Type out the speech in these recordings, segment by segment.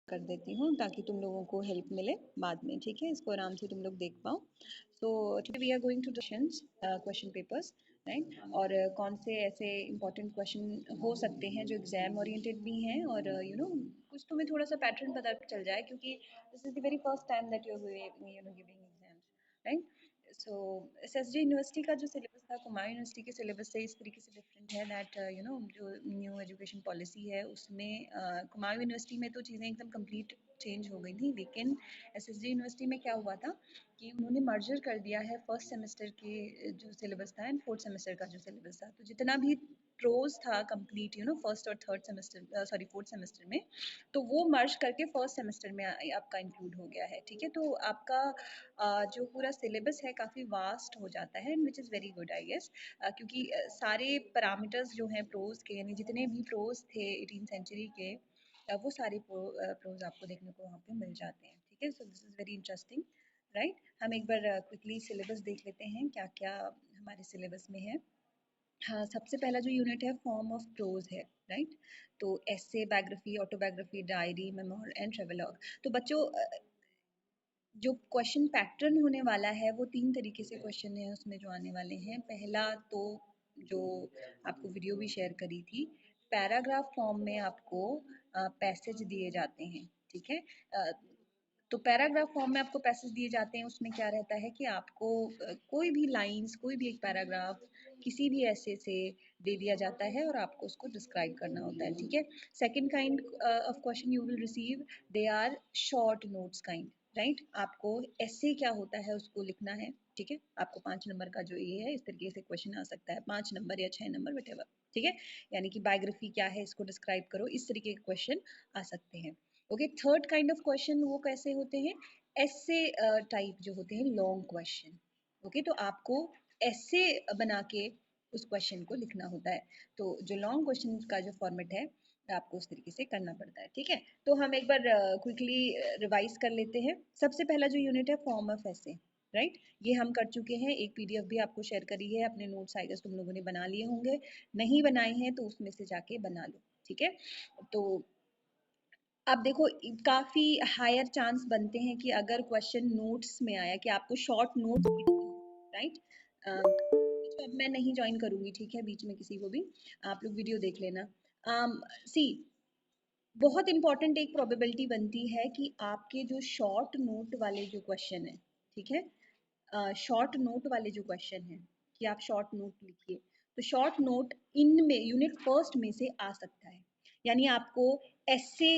कर देती हूँ ताकि तुम लोगों को हेल्प मिले बाद में, ठीक है? इसको आराम से तुम लोग देख पाओ। So today we are going to question papers, right? और कौन से ऐसे इंपॉर्टेंट क्वेश्चन हो सकते हैं जो एग्जाम ओरिएंटेड भी हैं और कुछ तुम्हें थोड़ा सा पैटर्न पता चल जाए, क्योंकि this is the very first time that you are giving exams, right? So SSJ university का जो सिलेबस था कुमाऊं यूनिवर्सिटी के सिलेबस से इस तरीके से डिफरेंट है दैट जो न्यू एजुकेशन पॉलिसी है उसमें कुमाऊं यूनिवर्सिटी में तो चीज़ें एकदम कंप्लीट चेंज हो गई थी, लेकिन एसएसजे यूनिवर्सिटी में क्या हुआ था कि उन्होंने मर्जर कर दिया है फर्स्ट सेमेस्टर के जो सिलेबस था एंड फोर्थ सेमेस्टर का जो सिलेबस था। तो जितना भी प्रोज था कंप्लीट फर्स्ट और थर्ड सेमेस्टर फोर्थ सेमेस्टर में, तो वो मर्ज करके फर्स्ट सेमेस्टर में आपका इंक्लूड हो गया है, ठीक है? तो आपका जो पूरा सिलेबस है काफ़ी वास्ट हो जाता है, which is very good I guess, क्योंकि सारे पैरामीटर्स जो हैं प्रोज के, यानी जितने भी प्रोज थे 18 सेंचुरी के, वो सारे प्रोज आपको देखने को वहाँ पे मिल जाते हैं, ठीक है? So this is very interesting, right? हम एक बार क्विकली सिलेबस देख लेते हैं क्या क्या हमारे सिलेबस में है। हाँ, सबसे पहला जो यूनिट है फॉर्म ऑफ प्रोज है, राइट? तो essay, biography, autobiography, diary, memoir and travelogue. तो बच्चों जो क्वेश्चन पैटर्न होने वाला है वो 3 तरीके से क्वेश्चन है उसमें जो आने वाले हैं। पहला तो जो आपको वीडियो भी शेयर करी थी, पैराग्राफ फॉर्म में आपको पैसेज दिए जाते हैं, ठीक है? तो पैराग्राफ फॉर्म में आपको पैसेज दिए जाते हैं, उसमें क्या रहता है कि आपको कोई भी लाइंस, कोई भी एक पैराग्राफ किसी भी ऐसे से दे दिया जाता है और आपको उसको डिस्क्राइब करना होता है, ठीक है? Second kind of question you will receive, they are short notes kind, right? आपको ऐसे क्या होता है उसको लिखना है, ठीक है? आपको 5 नंबर का जो ये है इस तरीके से क्वेश्चन आ सकता है, 5 नंबर या 6 नंबर वटेवर, ठीक है? यानी कि बायोग्राफी क्या है इसको डिस्क्राइब करो, इस तरीके के क्वेश्चन आ सकते हैं। Okay, third kind of question वो कैसे होते हैं? ऐसे टाइप जो होते हैं, लॉन्ग क्वेश्चन। ओके, तो आपको ऐसे बना के उस क्वेश्चन को लिखना होता है। तो जो लॉन्ग क्वेश्चन का जो फॉर्मेट है आपको उस तरीके से करना पड़ता है, ठीक है? तो हम एक बार क्विकली रिवाइज कर लेते हैं। सबसे पहला जो यूनिट है फॉर्म ऑफ ऐसे, राइट? ये हम कर चुके हैं, एक पीडीएफ भी आपको शेयर करी है, अपने नोट्स आई गेस तुम लोगों ने बना लिए होंगे, नहीं बनाए हैं तो उसमें से जाके बना लो, ठीक है? तो अब देखो काफी हायर चांस बनते हैं कि अगर क्वेश्चन नोट्स में आया कि आपको शॉर्ट नोट्स, राइट? तो अब मैं नहीं ज्वाइन करूंगी, ठीक है, बीच में किसी को भी, आप लोग वीडियो देख लेना। सी, बहुत इंपॉर्टेंट एक प्रोबेबिलिटी बनती है कि आपके जो शॉर्ट नोट वाले जो क्वेश्चन है, ठीक है, शॉर्ट नोट वाले जो क्वेश्चन है कि आप शॉर्ट नोट लिखिए, तो शॉर्ट नोट इनमें यूनिट फर्स्ट में से आ सकता है। यानी आपको ऐसे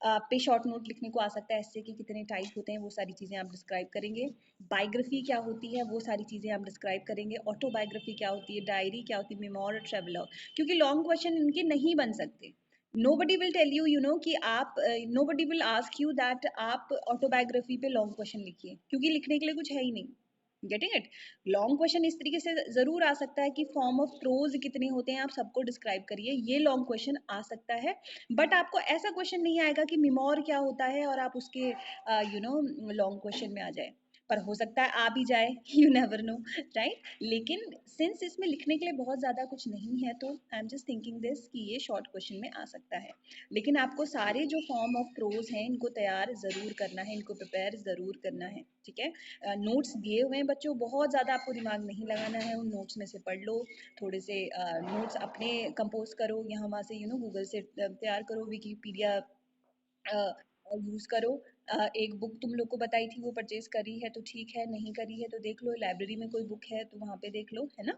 पे शॉर्ट नोट लिखने को आ सकता है, ऐसे के कितने टाइप होते हैं वो सारी चीज़ें आप डिस्क्राइब करेंगे। बायोग्राफी क्या होती है वो सारी चीज़ें आप डिस्क्राइब करेंगे। ऑटोबायोग्राफी क्या होती है, डायरी क्या होती है, मेमोर, ट्रेवलॉग, क्योंकि लॉन्ग क्वेश्चन इनके नहीं बन सकते। nobody will tell you कि आप nobody will ask you that आप ऑटोबायोग्राफी पे लॉन्ग क्वेश्चन लिखिए, क्योंकि लिखने के लिए कुछ है ही नहीं। Getting it? लॉन्ग क्वेश्चन इस तरीके से जरूर आ सकता है कि फॉर्म ऑफ प्रोज कितने होते हैं आप सबको डिस्क्राइब करिए, ये लॉन्ग क्वेश्चन आ सकता है। बट आपको ऐसा क्वेश्चन नहीं आएगा कि मेमोर क्या होता है और आप उसके लॉन्ग क्वेश्चन में आ जाए, पर हो सकता है आ भी जाए, यू नेवर नो, राइट? लेकिन सिंस इसमें लिखने के लिए बहुत ज़्यादा कुछ नहीं है तो आई एम जस्ट थिंकिंग दिस कि ये शॉर्ट क्वेश्चन में आ सकता है। लेकिन आपको सारे जो फॉर्म ऑफ प्रोज हैं इनको तैयार ज़रूर करना है, इनको प्रिपेयर ज़रूर करना है, ठीक है? नोट्स दिए हुए हैं बच्चों, बहुत ज़्यादा आपको दिमाग नहीं लगाना है, उन नोट्स में से पढ़ लो, थोड़े से नोट्स अपने कंपोज करो, यहाँ वहाँ से गूगल से तैयार करो, विकीपीडिया यूज़ करो। एक बुक तुम लोग को बताई थी वो परचेज करी है तो ठीक है, नहीं करी है तो देख लो, लाइब्रेरी में कोई बुक है तो वहाँ पे देख लो, है ना?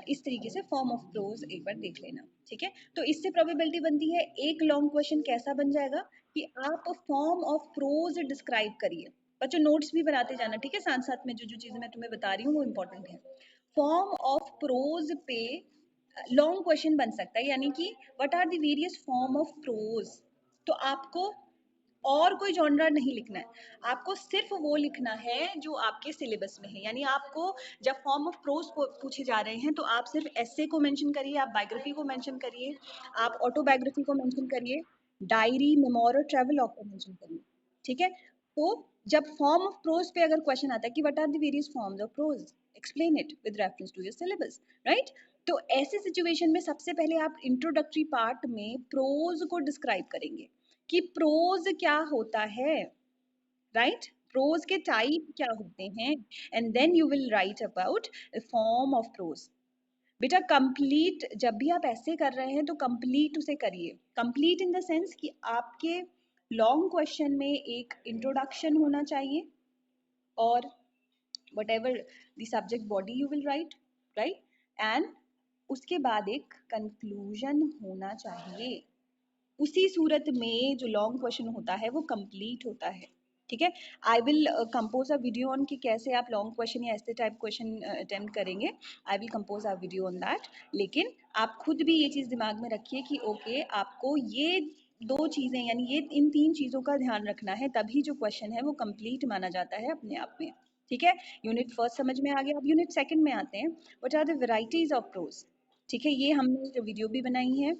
इस तरीके से फॉर्म ऑफ प्रोज एक बार देख लेना, ठीक है? तो इससे प्रोबेबिलिटी बनती है एक लॉन्ग क्वेश्चन कैसा बन जाएगा कि आप फॉर्म ऑफ प्रोज डिस्क्राइब करिए। बच्चों नोट्स भी बनाते जाना, ठीक है? साथ साथ में जो जो चीज़ें मैं तुम्हें बता रही हूँ वो इंपॉर्टेंट है। फॉर्म ऑफ प्रोज पे लॉन्ग क्वेश्चन बन सकता है, यानी कि what are the various form of prose. तो आपको और कोई जॉनरा नहीं लिखना है, आपको सिर्फ वो लिखना है जो आपके सिलेबस में है। यानी आपको जब फॉर्म ऑफ प्रोज पूछे जा रहे हैं तो आप सिर्फ एसे को मेंशन करिए, आप बायोग्राफी को मेंशन करिए, आप ऑटोबायोग्राफी को मेंशन करिए, डायरी, मेमोर और ट्रैवलॉग को मेंशन करिए, ठीक है? तो जब फॉर्म ऑफ प्रोज पे अगर क्वेश्चन आता है कि what are the various forms of prose, explain it with reference to your syllabus, right? तो ऐसे सिचुएशन में सबसे पहले आप इंट्रोडक्टरी पार्ट में प्रोज को डिस्क्राइब करेंगे कि प्रोज क्या होता है, राइट? प्रोज के टाइप क्या होते हैं, and then you will write about form of prose. बेटा कंप्लीट जब भी आप ऐसे कर रहे हैं तो कंप्लीट उसे करिए। कंप्लीट इन द सेंस कि आपके लॉन्ग क्वेश्चन में एक इंट्रोडक्शन होना चाहिए, और whatever the subject body you will write, right? And उसके बाद एक कंक्लूजन होना चाहिए। उसी सूरत में जो लॉन्ग क्वेश्चन होता है वो कंप्लीट होता है, ठीक है? I will compose a video on कि कैसे आप लॉन्ग क्वेश्चन या ऐसे टाइप क्वेश्चन अटेम्प्ट करेंगे। I will compose a video on that. लेकिन आप खुद भी ये चीज़ दिमाग में रखिए कि ओके आपको ये दो चीज़ें यानी ये इन 3 चीज़ों का ध्यान रखना है, तभी जो क्वेश्चन है वो कंप्लीट माना जाता है अपने आप में, ठीक है? यूनिट फर्स्ट समझ में आ गया। अब यूनिट सेकंड में आते हैं। What are the varieties of prose, ठीक है? ये हमने जो वीडियो भी बनाई है,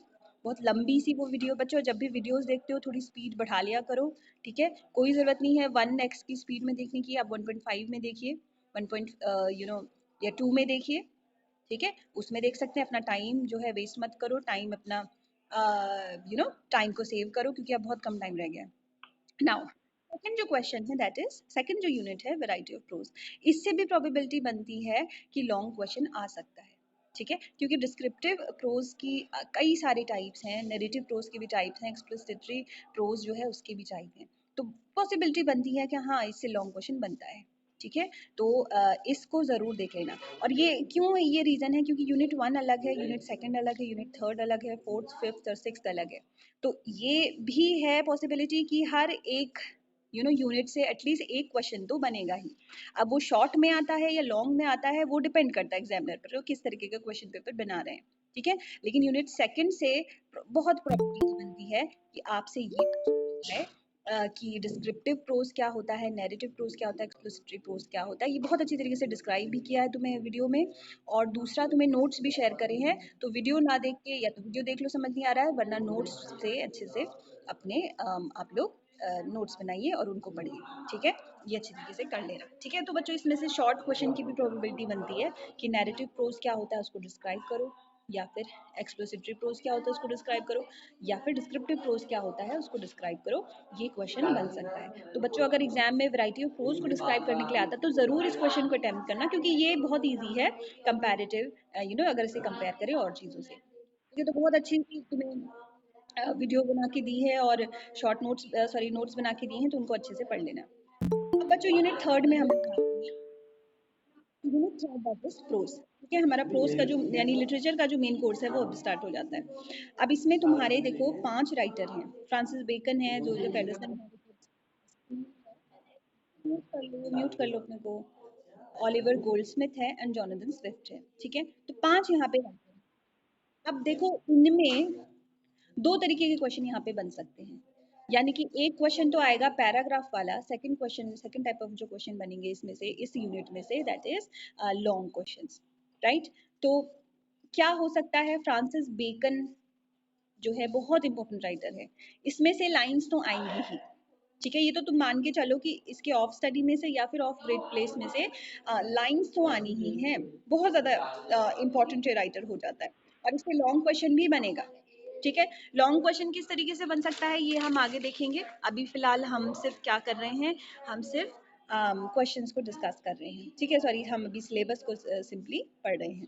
बहुत लंबी सी वो वीडियो। बच्चों जब भी वीडियोस देखते हो थोड़ी स्पीड बढ़ा लिया करो, ठीक है? कोई ज़रूरत नहीं है 1x की स्पीड में देखने की, आप 1.5 में देखिए, 1 या 2 में देखिए, ठीक है? उसमें देख सकते हैं। अपना टाइम जो है वेस्ट मत करो, टाइम अपना टाइम को सेव करो, क्योंकि अब बहुत कम टाइम रह गया है। नाउ सेकंड जो क्वेश्चन है दैट इज सेकंड जो यूनिट है वैरायटी ऑफ प्रोज। इससे भी प्रोबेबिलिटी बनती है कि लॉन्ग क्वेश्चन आ सकता है, ठीक है? क्योंकि डिस्क्रिप्टिव प्रोज की कई सारे टाइप्स हैं, नैरेटिव प्रोज के भी टाइप्स हैं, एक्सप्लिसिटरी प्रोज जो है उसके भी टाइप हैं। तो पॉसिबिलिटी बनती है कि हाँ इससे लॉन्ग क्वेश्चन बनता है, ठीक है? तो इसको ज़रूर देख लेना। और ये क्यों, ये रीज़न है क्योंकि यूनिट 1 अलग है, यूनिट सेकंड अलग है, यूनिट थर्ड अलग है, फोर्थ फिफ्थ और सिक्स्थ अलग है। तो ये भी है पॉसिबिलिटी कि हर एक यूनिट से एटलीस्ट एक क्वेश्चन तो बनेगा ही। अब वो शॉर्ट में आता है या लॉन्ग में आता है वो डिपेंड करता है एग्जामिनर पर, वो किस तरीके का क्वेश्चन पेपर बना रहे हैं, ठीक है? लेकिन यूनिट सेकंड से बहुत प्रोबेबिलिटी बनती है कि आपसे ये है कि डिस्क्रिप्टिव प्रोज क्या होता है, नैरेटिव प्रोज क्या होता है, एक्सप्लिसिटरी प्रोज क्या होता है। ये बहुत अच्छी तरीके से डिस्क्राइब भी किया है तुम्हें वीडियो में, और दूसरा तुम्हें नोट्स भी शेयर करे हैं। तो वीडियो ना देख के, या तो वीडियो देख लो समझ नहीं आ रहा है, वरना नोट्स से अच्छे से अपने आप लोग नोट्स बनाइए और उनको पढ़िए, ठीक है? ये अच्छी तरीके से कर लेना, ठीक है? तो बच्चों इसमें से शॉर्ट क्वेश्चन की भी प्रोबेबिलिटी बनती है कि नैरेटिव प्रोज क्या होता है उसको डिस्क्राइब करो, या फिर एक्सप्लिसिटरी प्रोज क्या होता है उसको डिस्क्राइब करो, या फिर डिस्क्रिप्टिव प्रोज क्या होता है उसको डिस्क्राइब करो। ये क्वेश्चन बन सकता है। तो बच्चों अगर एग्जाम में वैरायटी ऑफ प्रोज को डिस्क्राइब करने के लिए आता है तो जरूर इस क्वेश्चन को अटेम्प्ट करना, क्योंकि ये बहुत ईजी है कंपैरेटिव, अगर इसे कंपेयर करें और चीज़ों से। ये तो बहुत अच्छी सी तुम्हें वीडियो बना के दी है, और शॉर्ट नोट्स नोट्स बना के दिए हैं, तो उनको अच्छे से पढ़ लेना। अब बच्चों यूनिट थर्ड में हम unit third that is prose, ठीक है? हमारा प्रोज का जो यानी लिटरेचर का जो मेन कोर्स है वो अब स्टार्ट हो जाता है। अब इसमें तुम्हारे देखो 5 राइटर हैं। फ्रांसिस बेकन है, जोसेफ एडिसन है, म्यूट कर लो अपने को, ओलिवर गोल्डस्मिथ है एंड जोनाथन स्विफ्ट है, ठीक है? तो 5 यहाँ पे राइटर हैं। अब देखो इनमें दो तरीके के क्वेश्चन यहाँ पे बन सकते हैं। यानी कि एक क्वेश्चन तो आएगा पैराग्राफ वाला, second question, second type of जो क्वेश्चन बनेंगे इसमें से, इस यूनिट में से, that is long questions, right? तो क्या हो सकता है, फ्रांसिस बेकन जो है बहुत इंपॉर्टेंट राइटर है, इसमें से लाइंस तो आएंगी ही, ठीक है? ये तो तुम मान के चलो कि इसके ऑफ स्टडी में से या फिर ऑफ ग्रेड प्लेस में से लाइंस तो आनी ही हैं। बहुत ज़्यादा इंपॉर्टेंट राइटर हो जाता है, और इससे लॉन्ग क्वेश्चन भी बनेगा, ठीक है? लॉन्ग क्वेश्चन किस तरीके से बन सकता है ये हम आगे देखेंगे। अभी फिलहाल हम सिर्फ क्या कर रहे हैं, हम सिर्फ क्वेश्चंस को डिस्कस कर रहे हैं, ठीक है? सॉरी, हम अभी सिलेबस को सिंपली पढ़ रहे हैं,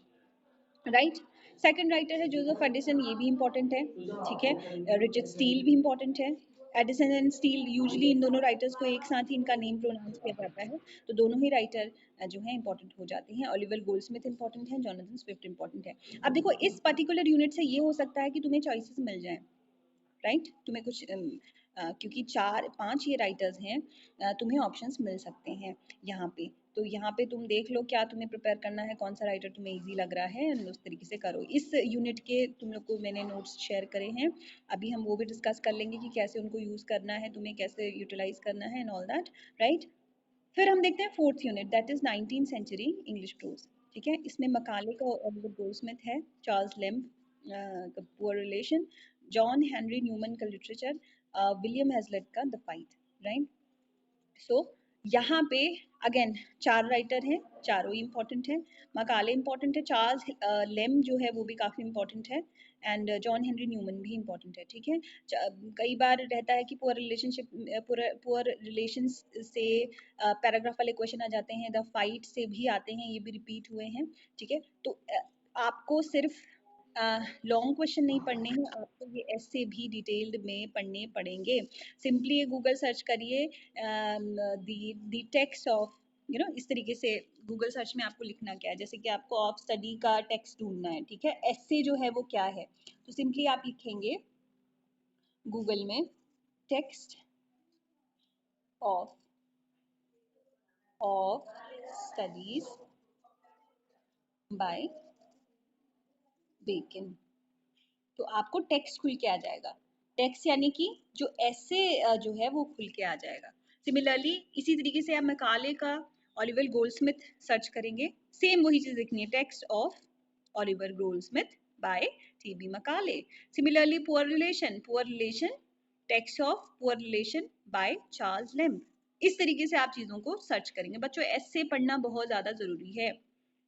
राइट? सेकंड राइटर है जोसेफ एडिसन, ये भी इंपॉर्टेंट है, ठीक है? रिचर्ड स्टील भी इंपॉर्टेंट है। Edison and steel, usually in दोनों राइटर्स को एक साथ ही इनका नेम प्रोनाउंस किया जाता है, तो दोनों ही राइटर जो है इंपॉर्टेंट हो जाते हैं। ओलिवर गोल्डस्मिथ इंपॉर्टेंट है, जोनाथन स्विफ्ट इंपॉर्टेंट है। अब देखो इस पर्टिकुलर यूनिट से ये हो सकता है कि तुम्हें चॉइसेस मिल जाएं, राइट? तुम्हें कुछ क्योंकि 4-5 ये राइटर्स हैं, तुम्हें ऑप्शंस मिल सकते हैं यहाँ पे। तो यहाँ पे तुम देख लो क्या तुम्हें प्रिपेयर करना है, कौन सा राइटर तुम्हें इजी लग रहा है, उस तरीके से करो। इस यूनिट के तुम लोग को मैंने नोट्स शेयर करे हैं, अभी हम वो भी डिस्कस कर लेंगे कि कैसे उनको यूज़ करना है, तुम्हें कैसे यूटिलाइज करना है एंड ऑल दैट, राइट? फिर हम देखते हैं fourth unit, that is 19th century English prose, ठीक है? इसमें मकाले का ओलिवर गोल्डस्मिथ है, चार्ल्स लेम्ब का poor relation, John Henry Newman का लिटरेचर, विलियम हेजलेट का द फाइट, राइट? सो यहाँ पे अगेन 4 राइटर हैं, चारों ही इंपॉर्टेंट हैं। मकाले इंपॉर्टेंट है, चार्ल्स लेम जो है वो भी काफ़ी इंपॉर्टेंट है, एंड जॉन हेनरी न्यूमन भी इम्पोर्टेंट है, ठीक है। कई बार रहता है कि पुअर रिलेशनशिप, पुअर रिलेशंस से पैराग्राफ वाले क्वेश्चन आ जाते हैं, द फाइट से भी आते हैं, ये भी रिपीट हुए हैं, ठीक है। तो आपको सिर्फ लॉन्ग क्वेश्चन नहीं पढ़ने हैं, आपको ये ऐसे भी डिटेल्ड में पढ़ने पड़ेंगे। सिंपली गूगल सर्च करिए दी टेक्स्ट ऑफ, यू नो, इस तरीके से गूगल सर्च में आपको लिखना क्या है, जैसे कि आपको ऑफ स्टडी का टेक्स्ट ढूंढना है, ठीक है। ऐसे जो है वो क्या है, तो सिंपली आप लिखेंगे गूगल में टेक्स्ट ऑफ स्टडीज बाय बेकिन, तो आपको टेक्स्ट खुल के आ जाएगा। टेक्स्ट यानी कि जो ऐसे जो है वो खुल के आ जाएगा। सिमिलरली इसी तरीके से आप मकाले का ओलिवर गोल्डस्मिथ सर्च करेंगे, सेम वही चीज लिखनी है, text of Oliver Goldsmith by TB Macaulay. Similarly poor relation text of poor relation by Charles Lamb. इस तरीके से आप चीजों को सर्च करेंगे। बच्चों ऐसे पढ़ना बहुत ज्यादा जरूरी है,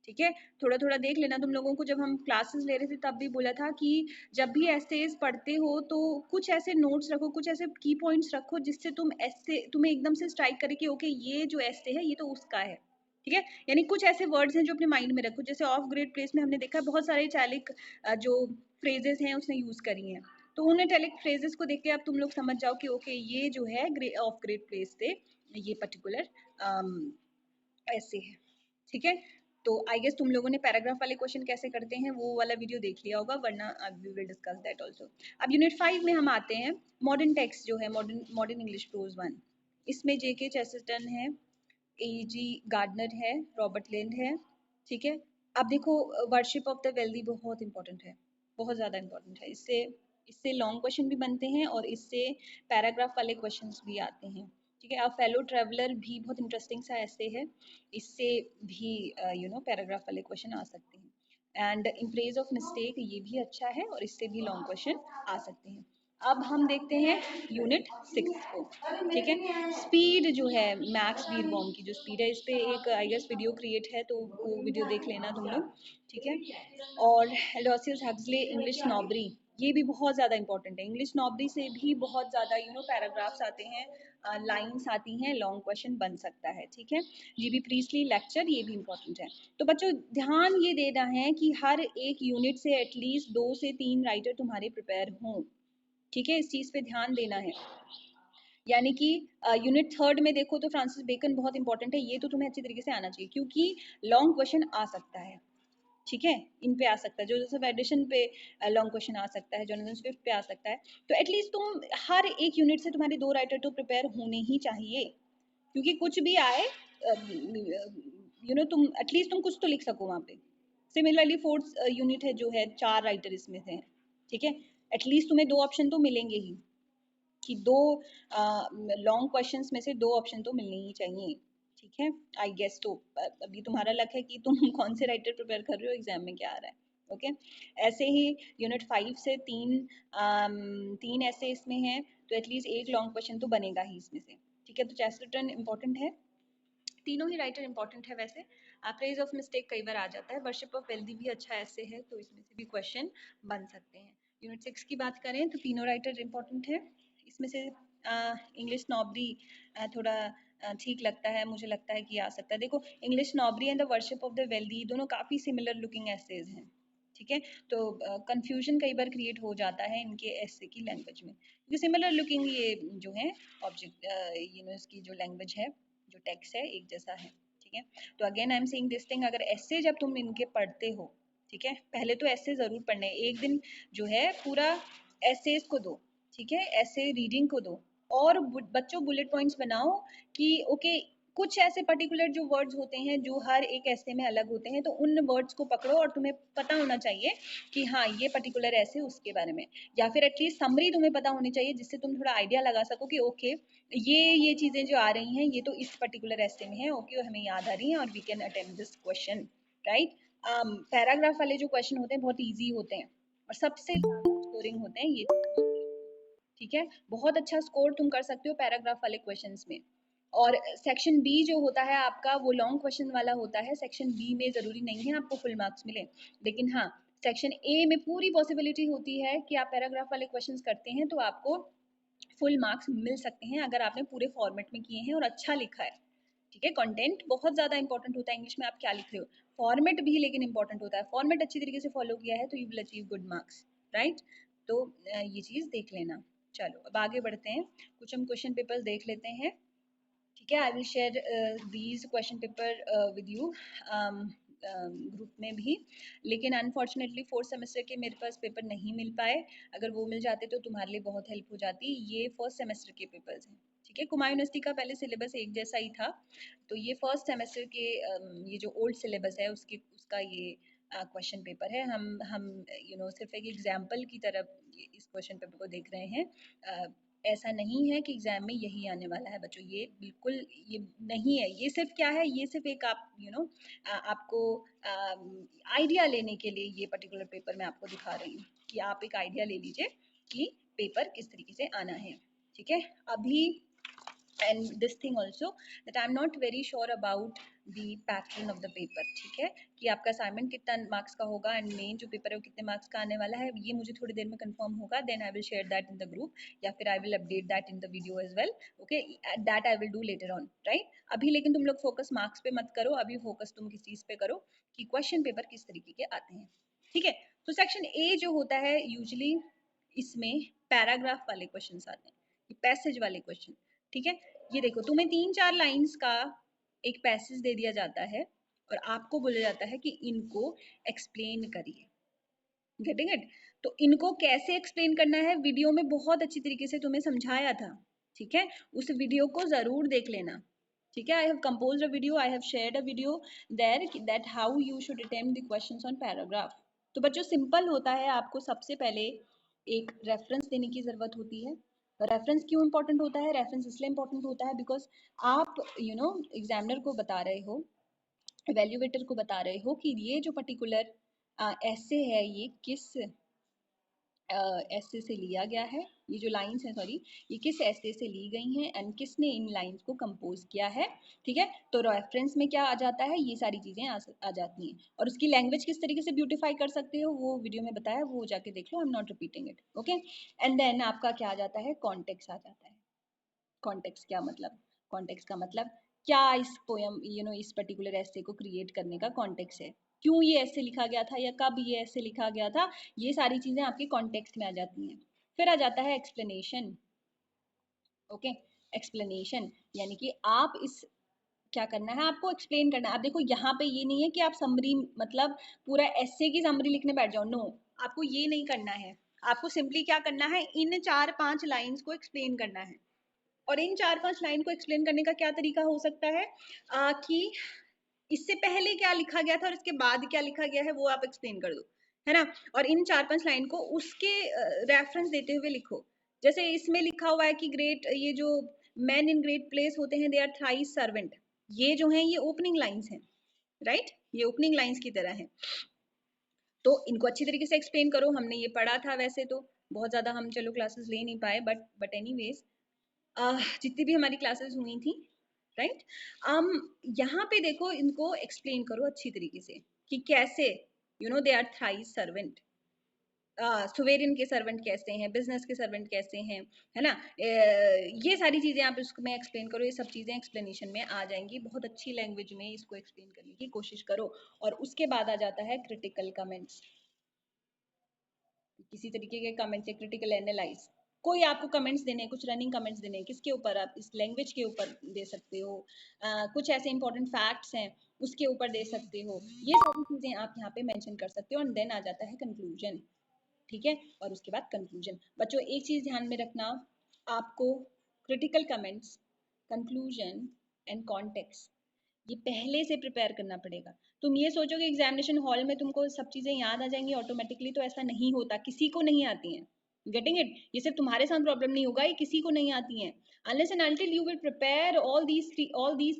ठीक है। थोड़ा थोड़ा देख लेना। तुम लोगों को जब हम क्लासेस ले रहे थे तब भी बोला था कि जब भी एसेज पढ़ते हो तो कुछ ऐसे नोट्स रखो, कुछ ऐसे की पॉइंट्स रखो जिससे तुम्हें एकदम से स्ट्राइक करे कि ओके ये जो एसे है ये तो उसका है, ठीक है। यानी कुछ ऐसे वर्ड्स हैं जो अपने माइंड में रखो। जैसे ऑफ ग्रेड प्लेस में हमने देखा बहुत सारे इटैलिक जो फ्रेजेस हैं उसने यूज करी हैं, तो उन इटैलिक फ्रेजेस को देख के अब तुम लोग समझ जाओ कि ओके ये जो है ऑफ ग्रेड प्लेस से ये पर्टिकुलर ऐसे है, ठीक है। तो आई गेस तुम लोगों ने पैराग्राफ वाले क्वेश्चन कैसे करते हैं वो वाला वीडियो देख लिया होगा, वरना we will discuss that also. अब यूनिट 5 में हम आते हैं। मॉडर्न टेक्स्ट जो है, मॉडर्न इंग्लिश प्रोज 1, इसमें जेके चेस्टरटन है, एजी गार्डनर है, रॉबर्ट लिंड है, ठीक है। अब देखो वर्शिप ऑफ द वेल्दी बहुत इंपॉर्टेंट है, बहुत ज़्यादा इंपॉर्टेंट है। इससे इससे लॉन्ग क्वेश्चन भी बनते हैं और इससे पैराग्राफ वाले क्वेश्चंस भी आते हैं, ठीक है। अब फेलो ट्रेवलर भी बहुत इंटरेस्टिंग सा ऐसे है, इससे भी यू नो पैराग्राफ वाले क्वेश्चन आ सकते हैं। एंड इम्प्रेज ऑफ मिस्टेक ये भी अच्छा है और इससे भी लॉन्ग क्वेश्चन आ सकते हैं। अब हम देखते हैं यूनिट 6 को, ठीक है। स्पीड जो है मैक्स बीरबॉम की जो स्पीड है, इस पे एक आई गेस वीडियो क्रिएट है, तो वो वीडियो देख लेना तुम लोग, ठीक है। और एल्डोसियस हक्सले इंग्लिश नॉबरी, ये भी बहुत ज़्यादा इंपॉर्टेंट है। इंग्लिश नॉबरी से भी बहुत ज़्यादा यू नो पैराग्राफ्स आते हैं, लाइन्स आती हैं, लॉन्ग क्वेश्चन बन सकता है, ठीक है। जीबी प्रीस्टली लेक्चर ये भी इंपॉर्टेंट है। तो बच्चों ध्यान ये देना है कि हर एक यूनिट से एटलीस्ट 2 से 3 राइटर तुम्हारे प्रिपेयर हों, ठीक है। इस चीज़ पे ध्यान देना है। यानी कि यूनिट 3 में देखो तो फ्रांसिस बेकन बहुत इंपॉर्टेंट है, ये तो तुम्हें अच्छी तरीके से आना चाहिए क्योंकि लॉन्ग क्वेश्चन आ सकता है, ठीक है। इन पे आ सकता है, जोसेफ एडिशन पे लॉन्ग क्वेश्चन आ सकता है, जोनाथन स्विफ्ट पे आ सकता है। तो एटलीस्ट तुम हर एक यूनिट से तुम्हारे 2 राइटर तो प्रिपेयर होने ही चाहिए, क्योंकि कुछ भी आए यू नो तुम एटलीस्ट तुम कुछ तो लिख सको वहाँ पे। सिमिलरली 4th यूनिट है जो है 4 राइटर इसमें से हैं, ठीक है। एटलीस्ट तुम्हें 2 ऑप्शन तो मिलेंगे ही, कि 2 लॉन्ग क्वेश्चंस में से 2 ऑप्शन तो मिलने ही चाहिए, ठीक है। आई गेस तो अभी तुम्हारा लक है कि तुम कौन से राइटर प्रिपेयर कर रहे हो, एग्जाम में क्या आ रहा है, ओके। ऐसे ही यूनिट 5 से 3 ऐसे इसमें हैं, तो एटलीस्ट एक लॉन्ग क्वेश्चन तो बनेगा ही इसमें से, ठीक है। तो चेस्टरटन इंपॉर्टेंट है, तीनों ही राइटर इंपॉर्टेंट है वैसे। प्रेज ऑफ मिस्टेक कई बार आ जाता है, वर्शिप ऑफ वेल्दी भी अच्छा ऐसे है, तो इसमें से भी क्वेश्चन बन सकते हैं। यूनिट 6 की बात करें तो तीनों राइटर इंपॉर्टेंट है, इसमें से इंग्लिश नॉबरी थोड़ा ठीक लगता है, मुझे लगता है कि आ सकता है। देखो English snobbery and the worship of the wealthy दोनों काफ़ी सिमिलर लुकिंग एसेज हैं, ठीक है। तो कंफ्यूजन कई बार क्रिएट हो जाता है इनके ऐसे की लैंग्वेज में, क्योंकि सिमिलर लुकिंग ये जो है ऑब्जेक्ट यू नो इसकी जो लैंग्वेज है, जो टेक्स्ट है एक जैसा है, ठीक है। तो again I am saying this thing, अगर ऐसे जब तुम इनके पढ़ते हो, ठीक है, पहले तो ऐसे जरूर पढ़ने, एक दिन जो है पूरा ऐसेज को दो, ठीक है, ऐसे रीडिंग को दो, और बच्चों बुलेट पॉइंट्स बनाओ कि ओके कुछ ऐसे पर्टिकुलर जो वर्ड्स होते हैं जो हर एक ऐसे में अलग होते हैं, तो उन वर्ड्स को पकड़ो और तुम्हें पता होना चाहिए कि हाँ ये पर्टिकुलर ऐसे उसके बारे में, या फिर एटलीस्ट समरी तुम्हें पता होनी चाहिए जिससे तुम थोड़ा आइडिया लगा सको कि ओके ये चीजें जो आ रही हैं ये तो इस पर्टिकुलर ऐसे में है, ओके हमें याद आ रही हैं और we can attempt this question, right. Paragraph वाले जो क्वेश्चन होते हैं बहुत ईजी होते हैं और सबसे स्कोरिंग होते हैं ये, ठीक है। बहुत अच्छा स्कोर तुम कर सकते हो पैराग्राफ वाले क्वेश्चंस में। और सेक्शन बी जो होता है आपका वो लॉन्ग क्वेश्चन वाला होता है, सेक्शन बी में ज़रूरी नहीं है आपको फुल मार्क्स मिले, लेकिन हाँ सेक्शन ए में पूरी पॉसिबिलिटी होती है कि आप पैराग्राफ वाले क्वेश्चंस करते हैं तो आपको फुल मार्क्स मिल सकते हैं अगर आपने पूरे फॉर्मेट में किए हैं और अच्छा लिखा है। ठीक है, कंटेंट बहुत ज़्यादा इंपॉर्टेंट होता है, इंग्लिश में आप क्या लिख रहे हो, फॉर्मेट भी लेकिन इंपॉर्टेंट होता है। फॉर्मेट अच्छी तरीके से फॉलो किया है तो you will achieve good marks, right. तो ये चीज़ देख लेना। चलो अब आगे बढ़ते हैं, कुछ हम क्वेश्चन पेपर देख लेते हैं। ठीक है, आई will share these question paper with you group में भी, लेकिन अनफॉर्चुनेटली फोर्थ सेमेस्टर के मेरे पास पेपर नहीं मिल पाए। अगर वो मिल जाते तो तुम्हारे लिए बहुत हेल्प हो जाती। ये फर्स्ट सेमेस्टर के पेपर्स हैं। ठीक है, कुमायूं यूनिवर्सिटी का पहले सिलेबस एक जैसा ही था, तो ये फर्स्ट सेमेस्टर के ये जो ओल्ड सिलेबस है उसका ये क्वेश्चन पेपर है। हम सिर्फ एक एग्जाम्पल की तरफ इस क्वेश्चन पेपर को देख रहे हैं। ऐसा नहीं है कि एग्जाम में यही आने वाला है बच्चों, ये बिल्कुल ये नहीं है। ये सिर्फ क्या है, ये सिर्फ एक आप आपको आइडिया लेने के लिए ये पर्टिकुलर पेपर मैं आपको दिखा रही हूँ कि आप एक आइडिया ले लीजिए कि पेपर किस तरीके से आना है। ठीक है, अभी and this thing also that I'm not very sure about the pattern of the paper। ठीक है, कि आपका असाइनमेंट कितना मार्क्स का होगा एंड मेन जो पेपर है वो कितने मार्क्स का आने वाला है, ये मुझे थोड़ी देर में कंफर्म होगा। Then I will share that in the group या फिर I will update that in the video as well. Okay, that I will do later on, right. अभी लेकिन तुम लोग फोकस मार्क्स पे मत करो, अभी फोकस तुम किस चीज पे करो कि क्वेश्चन पेपर किस तरीके के आते हैं। ठीक है, तो सेक्शन ए जो होता है यूजली इसमें पैराग्राफ वाले क्वेश्चन आते हैं, पैसेज वाले क्वेश्चन। ठीक है, ये देखो तुम्हें 3-4 लाइंस का एक पैसेज दे दिया जाता है और आपको बोला जाता है कि इनको एक्सप्लेन करिए। Getting it? तो इनको कैसे एक्सप्लेन करना है, वीडियो में बहुत अच्छी तरीके से तुम्हें समझाया था। ठीक है, उस वीडियो को जरूर देख लेना। ठीक है, I have composed a video, I have shared a video there that how you should attempt the questions on paragraph. तो बच्चों सिंपल होता है, आपको सबसे पहले एक रेफरेंस देने की जरूरत होती है। रेफरेंस क्यों इंपॉर्टेंट होता है? रेफरेंस इसलिए इंपॉर्टेंट होता है बिकॉज आप एग्जामिनर को बता रहे हो, एवेल्युएटर को बता रहे हो कि ये जो पर्टिकुलर ऐसे है ये किस ऐसे से लिया गया है, ये जो लाइंस हैं सॉरी, ये किस ऐसे से ली गई हैं एंड किसने इन लाइंस को कंपोज किया है। ठीक है, तो रेफरेंस में क्या आ जाता है, ये सारी चीजें आ जाती हैं। और उसकी लैंग्वेज किस तरीके से ब्यूटिफाई कर सकते हो वो वीडियो में बताया, वो जाके देख लो, I am not repeating it. Okay, and then आपका क्या आ जाता है, कॉन्टेक्स्ट आ जाता है। कॉन्टेक्स्ट क्या मतलब? कॉन्टेक्स्ट का मतलब क्या इस पोयम इस पर्टिकुलर ऐसे को क्रिएट करने का कॉन्टेक्स्ट है, क्यों ये ऐसे लिखा गया था या कब ये ऐसे लिखा गया था, ये सारी चीजें आपके कॉन्टेक्स्ट में आ जाती हैं। फिर आ जाता है एक्सप्लेनेशन। ओके, एक्सप्लेनेशन यानी कि आप इस क्या करना है, आपको एक्सप्लेन करना है। आप देखो यहाँ पे ये नहीं है कि आप समरी मतलब पूरा ऐसे की समरी लिखने बैठ जाओ, नो, आपको ये नहीं करना है। आपको सिंपली क्या करना है, इन 4-5 लाइंस को एक्सप्लेन करना है। और इन 4-5 लाइन को एक्सप्लेन करने का क्या तरीका हो सकता है कि इससे पहले क्या लिखा गया था और इसके बाद क्या लिखा गया है वो आप एक्सप्लेन कर दो, है ना। और इन 4-5 लाइन को उसके रेफरेंस देते हुए लिखो। जैसे इसमें लिखा हुआ है कि ग्रेट, ये जो मैन इन ग्रेट प्लेस होते हैं दे आर थ्राइस सर्वेंट, ये जो है ये ओपनिंग लाइंस हैं, राइट, ये ओपनिंग लाइंस की तरह है। तो इनको अच्छी तरीके से एक्सप्लेन करो। हमने ये पढ़ा था, वैसे तो बहुत ज्यादा हम चलो क्लासेस ले नहीं पाए, बट एनीवेज जितनी भी हमारी क्लासेस हुई थी, राइट। यहाँ पे देखो इनको एक्सप्लेन करो अच्छी तरीके से कि कैसे दे आर थ्राइस सर्वेंट। सुवेरियन के सर्वेंट कैसे हैं, बिजनेस के सर्वेंट कैसे हैं, है ना। ये सारी चीजें आप इसमें एक्सप्लेन करो, ये सब चीजें एक्सप्लेनेशन में आ जाएंगी। बहुत अच्छी लैंग्वेज में इसको एक्सप्लेन करने की कोशिश करो। और उसके बाद आ जाता है क्रिटिकल कमेंट्स। किसी तरीके के कमेंट्स या क्रिटिकल एनालाइज, कोई आपको कमेंट्स देने हैं, कुछ रनिंग कमेंट्स देने हैं, किसके ऊपर? आप इस लैंग्वेज के ऊपर दे सकते हो। कुछ ऐसे इंपॉर्टेंट फैक्ट्स हैं उसके ऊपर दे सकते हो। ये सारी चीजें आप यहाँ पे मेंशन कर सकते हो। एंड देन आ जाता है कंक्लूजन। ठीक है, और उसके बाद कंक्लूजन। बच्चों एक चीज ध्यान में रखना, आपको critical comments, conclusion and context ये पहले से प्रिपेयर करना पड़ेगा। तुम ये सोचो कि एग्जामिनेशन हॉल में तुमको सब चीजें याद आ जाएंगी ऑटोमेटिकली, तो ऐसा नहीं होता, किसी को नहीं आती हैं। Getting it? ये सिर्फ तुम्हारे साथ प्रॉब्लम नहीं होगा, ये किसी को नहीं आती हैं। Unless and until you will prepare all these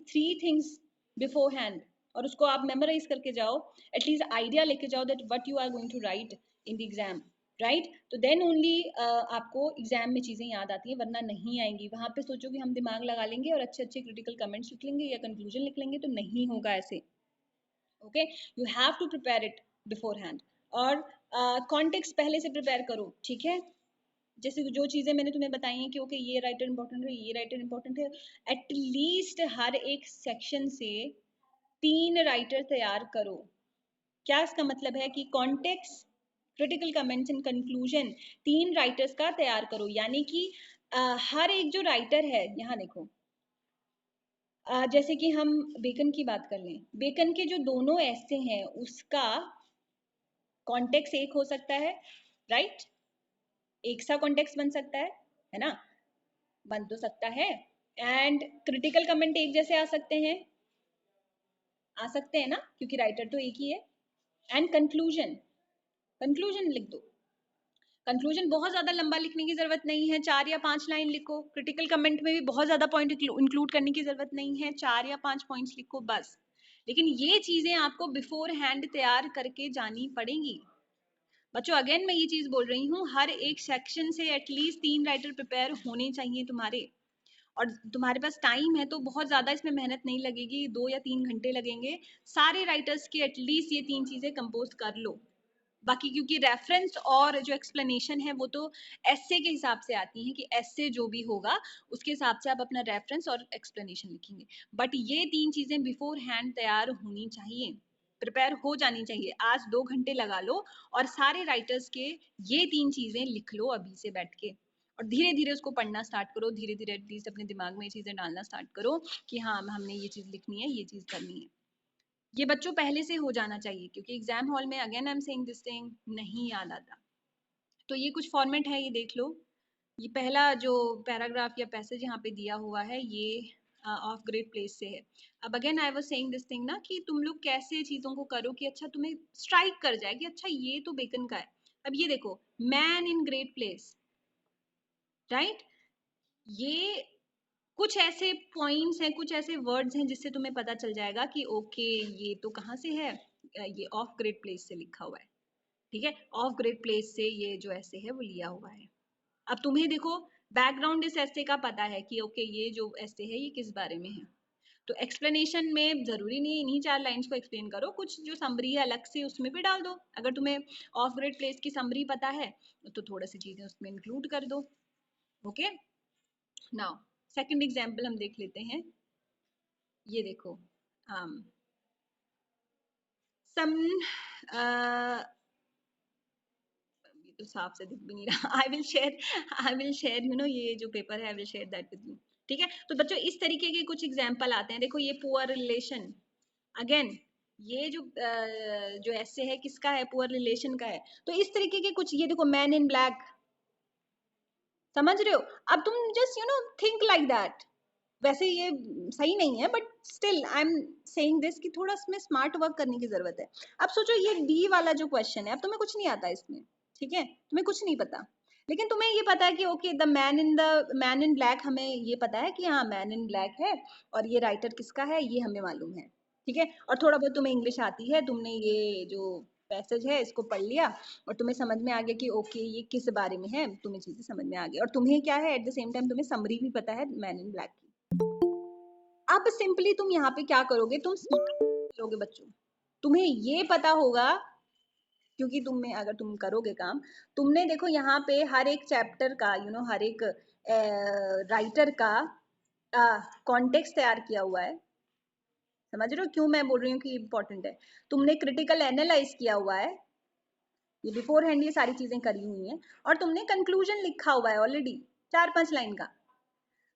three things before hand, और उसको आप मेमोराइज करके जाओ, एटलीस्ट आइडिया लेके जाओ that what you are going to write in the exam, right. तो देन ओनली आपको एग्जाम में चीजें याद आती हैं, वरना नहीं आएंगी। वहां पे सोचो कि हम दिमाग लगा लेंगे और अच्छे अच्छे क्रिटिकल कमेंट्स लिख लेंगे या कंक्लूजन लिख लेंगे, तो नहीं होगा ऐसे। Okay, you have to prepare it beforehand. और कॉन्टेक्स्ट पहले से प्रिपेयर करो, ठीक है। जैसे जो चीजें मैंने तुम्हें बताई हैं कि ओके ये राइटर इंपॉर्टेंट है, ये राइटर इंपॉर्टेंट है, एटलीस्ट हर एक सेक्शन से 3 राइटर तैयार करो। क्या इसका मतलब है कि context, critical comments and conclusion 3 writers का तैयार करो, यानी कि हर एक जो राइटर है, यहाँ देखो, जैसे कि हम बेकन की बात कर लें, बेकन के जो दोनों ऐसे हैं उसका कॉन्टेक्स्ट एक हो सकता है, राइट, एक सा कॉन्टेक्स्ट बन सकता है ना, बन तो सकता है। एंड क्रिटिकल कमेंट एक जैसे आ सकते हैं, आ सकते हैं ना, क्योंकि राइटर तो एक ही है। एंड कंक्लूजन, कंक्लूजन लिख दो। कंक्लूजन बहुत ज्यादा लंबा लिखने की जरूरत नहीं है, 4 या 5 लाइन लिखो। क्रिटिकल कमेंट में भी बहुत ज्यादा पॉइंट इंक्लूड करने की जरूरत नहीं है, 4 या 5 पॉइंट्स लिखो बस। लेकिन ये चीजें आपको बिफोर हैंड तैयार करके जानी पड़ेंगी बच्चों। अगेन मैं ये चीज बोल रही हूँ, हर एक सेक्शन से एटलीस्ट 3 राइटर प्रिपेयर होने चाहिए तुम्हारे। और तुम्हारे पास टाइम है तो बहुत ज्यादा इसमें मेहनत नहीं लगेगी, 2 या 3 घंटे लगेंगे, सारे राइटर्स के एटलीस्ट ये 3 चीजें कंपोज कर लो। बाकी क्योंकि रेफरेंस और जो एक्सप्लेनेशन है वो तो एस्से के हिसाब से आती है कि एस्से जो भी होगा उसके हिसाब से आप अपना रेफरेंस और एक्सप्लेनेशन लिखेंगे, बट ये 3 चीजें बिफोर हैंड तैयार होनी चाहिए, प्रिपेयर हो जानी चाहिए। आज 2 घंटे लगा लो और सारे राइटर्स के ये 3 चीजें लिख लो अभी से बैठ के, और धीरे धीरे उसको पढ़ना स्टार्ट करो, धीरे धीरे एटलीस्ट अपने दिमाग में ये चीजें डालना स्टार्ट करो कि हाँ हमने ये चीज लिखनी है, ये चीज करनी है। ये बच्चों पहले से हो जाना चाहिए, क्योंकि एग्जाम हॉल में again I am saying this thing नहीं याद आता। तो ये कुछ फॉर्मेट है, ये देख लो। ये पहला जो पैराग्राफ या पैसेज यहाँ पे दिया हुआ है ये ऑफ ग्रेड प्लेस से है। अब again I was saying this thing ना कि तुम लोग कैसे चीजों को करो कि अच्छा तुम्हें स्ट्राइक कर जाए कि अच्छा ये तो बेकन का है। अब ये देखो, man in great place, right, ये कुछ ऐसे पॉइंट्स हैं, कुछ ऐसे वर्ड्स हैं जिससे तुम्हें पता चल जाएगा कि ओके ये तो कहाँ से है, ये ऑफ ग्रिड प्लेस से लिखा हुआ है, ठीक है। ऑफ ग्रिड प्लेस से ये जो ऐसे है वो लिया हुआ है। अब तुम्हें देखो बैकग्राउंड इस ऐसे का पता है कि ओके ये जो ऐसे है ये किस बारे में है, तो एक्सप्लेनेशन में जरूरी नहीं इन्हीं 4 लाइंस को एक्सप्लेन करो, कुछ जो समरी है अलग से उसमें भी डाल दो। अगर तुम्हें ऑफ ग्रिड प्लेस की समरी पता है तो थोड़ी सी चीजें उसमें इंक्लूड कर दो। ओके, नाउ सेकंड एग्जांपल हम देख लेते हैं। ये देखो, सम ये तो साफ से दिख भी नहीं रहा। आई विल शेयर यू नो, ये जो पेपर है आई will share that with you, ठीक है। तो बच्चों इस तरीके के कुछ एग्जांपल आते हैं, देखो ये पुअर रिलेशन, अगेन ये जो ऐसे है किसका है, पुअर रिलेशन का है। तो इस तरीके के कुछ, ये देखो मैन इन ब्लैक, समझ रहे हो। अब तुम just you know think like that, वैसे ये सही नहीं है but still I am saying this कि थोड़ा इसमें स्मार्ट वर्क करने की जरूरत है। अब सोचो ये डी वाला जो क्वेश्चन है, अब तुम्हें कुछ नहीं आता इसमें, ठीक है, तुम्हें कुछ नहीं पता, लेकिन तुम्हें ये पता है कि okay the man in black, हमें ये पता है कि हाँ मैन इन ब्लैक है और ये राइटर किसका है ये हमें मालूम है, ठीक है। और थोड़ा बहुत तुम्हें इंग्लिश आती है, तुमने ये जो पैसेज है इसको पढ़ लिया और तुम्हें समझ में आ गया कि ओके ये किस बारे में है, तुम्हें चीजें समझ में आ गई, और तुम्हें क्या है एट द सेम टाइम तुम्हें समरी भी पता है मैन इन ब्लैक की। अब सिंपली तुम यहाँ पे क्या करोगे, तुम करोगे बच्चों, तुम्हें ये पता होगा, क्योंकि तुम्हें अगर तुम करोगे काम, तुमने देखो यहाँ पे हर एक चैप्टर का यू नो हर एक राइटर का कॉन्टेक्स्ट तैयार किया हुआ है। समझ रहे हो क्यों मैं बोल रही हूँ कि इम्पोर्टेंट है। तुमने क्रिटिकल एनालाइज किया हुआ है, ये बिफोर हैंड ये सारी चीजें करी हुई हैं, और तुमने कंक्लूजन लिखा हुआ है ऑलरेडी 4-5 लाइन का।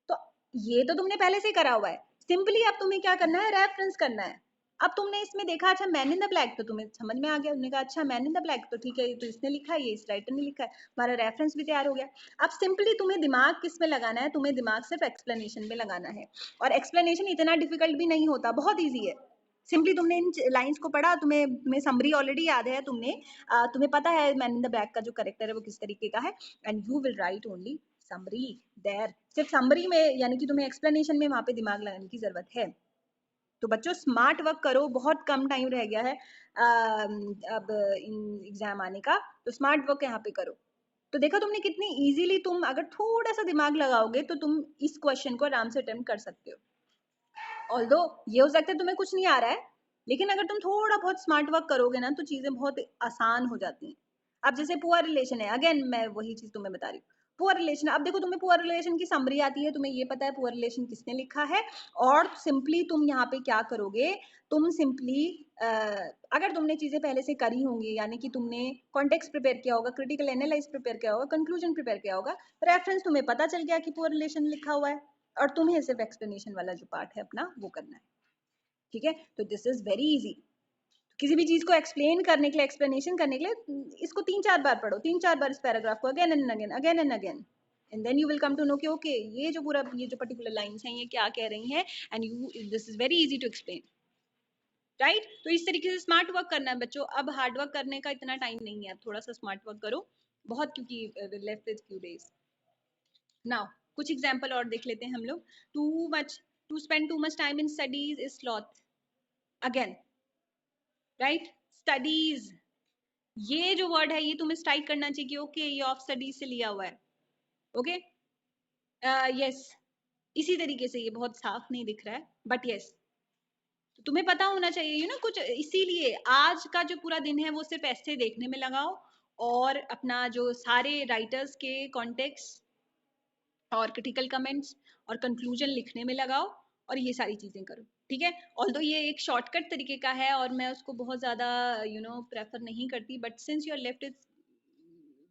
तो ये तो तुमने पहले से ही करा हुआ है, सिंपली अब तुम्हें क्या करना है, रेफरेंस करना है। अब तुमने इसमें देखा अच्छा मैन इन द ब्लैक, तो तुम्हें समझ में आ गया, तुमने कहा अच्छा मैन इन द ब्लैक तो ठीक है, ये तो इसने लिखा है, ये इस राइटर ने लिखा है, हमारा रेफरेंस भी तैयार हो गया। अब सिंपली तुम्हें दिमाग किस में लगाना है, तुम्हें दिमाग सिर्फ एक्सप्लेनेशन में लगाना है, और एक्सप्लेनेशन इतना डिफिकल्ट भी नहीं होता, बहुत ईजी है। सिंपली तुमने इन लाइंस को पढ़ा, तुम्हें तुम्हें समरी ऑलरेडी याद है, तुम्हें पता है मैन इन द ब्लैक का जो करेक्टर है वो किस तरीके का है, and you will write only summary there. सिर्फ समरी में यानी कि तुम्हें एक्सप्लेनेशन में वहां पे दिमाग लगाने की जरूरत है। तो बच्चों स्मार्ट वर्क करो, बहुत कम टाइम रह गया है अब इन एग्जाम आने का, तो स्मार्ट वर्क यहाँ पे करो। तो देखो तुमने कितनी इजीली, तुम अगर थोड़ा सा दिमाग लगाओगे तो तुम इस क्वेश्चन को आराम से अटेम्प्ट कर सकते हो। ऑल्दो ये हो सकता है तुम्हें कुछ नहीं आ रहा है, लेकिन अगर तुम थोड़ा बहुत स्मार्ट वर्क करोगे ना तो चीजें बहुत आसान हो जाती हैं। अब जैसे पुअर रिलेशन है, अगेन मैं वही चीज तुम्हें बता रही हूँ। पुअर रिलेशन, अब देखो तुम्हें पुअर रिलेशन की समरी आती है, तुम्हें ये पता है पुअर रिलेशन किसने लिखा है, और सिंपली तुम यहाँ पे क्या करोगे, तुम सिंपली अगर तुमने चीजें पहले से करी होंगी, यानी कि तुमने कॉन्टेक्स्ट प्रिपेयर किया होगा, क्रिटिकल एनालाइज प्रिपेयर किया होगा, कंक्लूजन प्रिपेयर किया होगा, रेफरेंस तुम्हें पता चल गया कि पुअर रिलेशन लिखा हुआ है, और तुम्हें सिर्फ एक्सप्लेनेशन वाला जो पार्ट है अपना वो करना है। ठीक है, तो दिस इज वेरी इजी। किसी भी चीज को एक्सप्लेन करने के लिए, एक्सप्लेनेशन करने के लिए इसको 3-4 बार पढ़ो, 3-4 बार इस पैराग्राफ को again and again, again and again, and then you will come to know कि ओके ये जो पूरा, ये जो पर्टिकुलर लाइंस हैं ये क्या कह रही हैं, and you, this is very easy to explain, right. तो इस तरीके से स्मार्ट वर्क करना है बच्चों। अब हार्ड वर्क करने का इतना टाइम नहीं है, अब थोड़ा सा स्मार्ट वर्क करो बहुत, क्योंकि left with few days. Now कुछ एग्जांपल और देख लेते हैं हम लोग। Too much, to spend too much time in studies is sloth, again, right, studies, ये जो वर्ड है ये तुम्हें स्ट्राइक करना चाहिए कि ओके ये ऑफ स्टडीज से लिया हुआ है, ओके, यस, इसी तरीके से, ये बहुत साफ नहीं दिख रहा है बट यस, तो तुम्हें पता होना चाहिए यू नो कुछ, इसीलिए आज का जो पूरा दिन है वो सिर्फ ऐसे देखने में लगाओ, और अपना जो सारे राइटर्स के कॉन्टेक्स्ट और क्रिटिकल कमेंट्स और कंक्लूजन लिखने में लगाओ, और ये सारी चीजें करो, ठीक है। ऑल्दो ये एक शॉर्टकट तरीके का है और मैं उसको बहुत ज्यादा प्रेफर नहीं करती, but since you are left is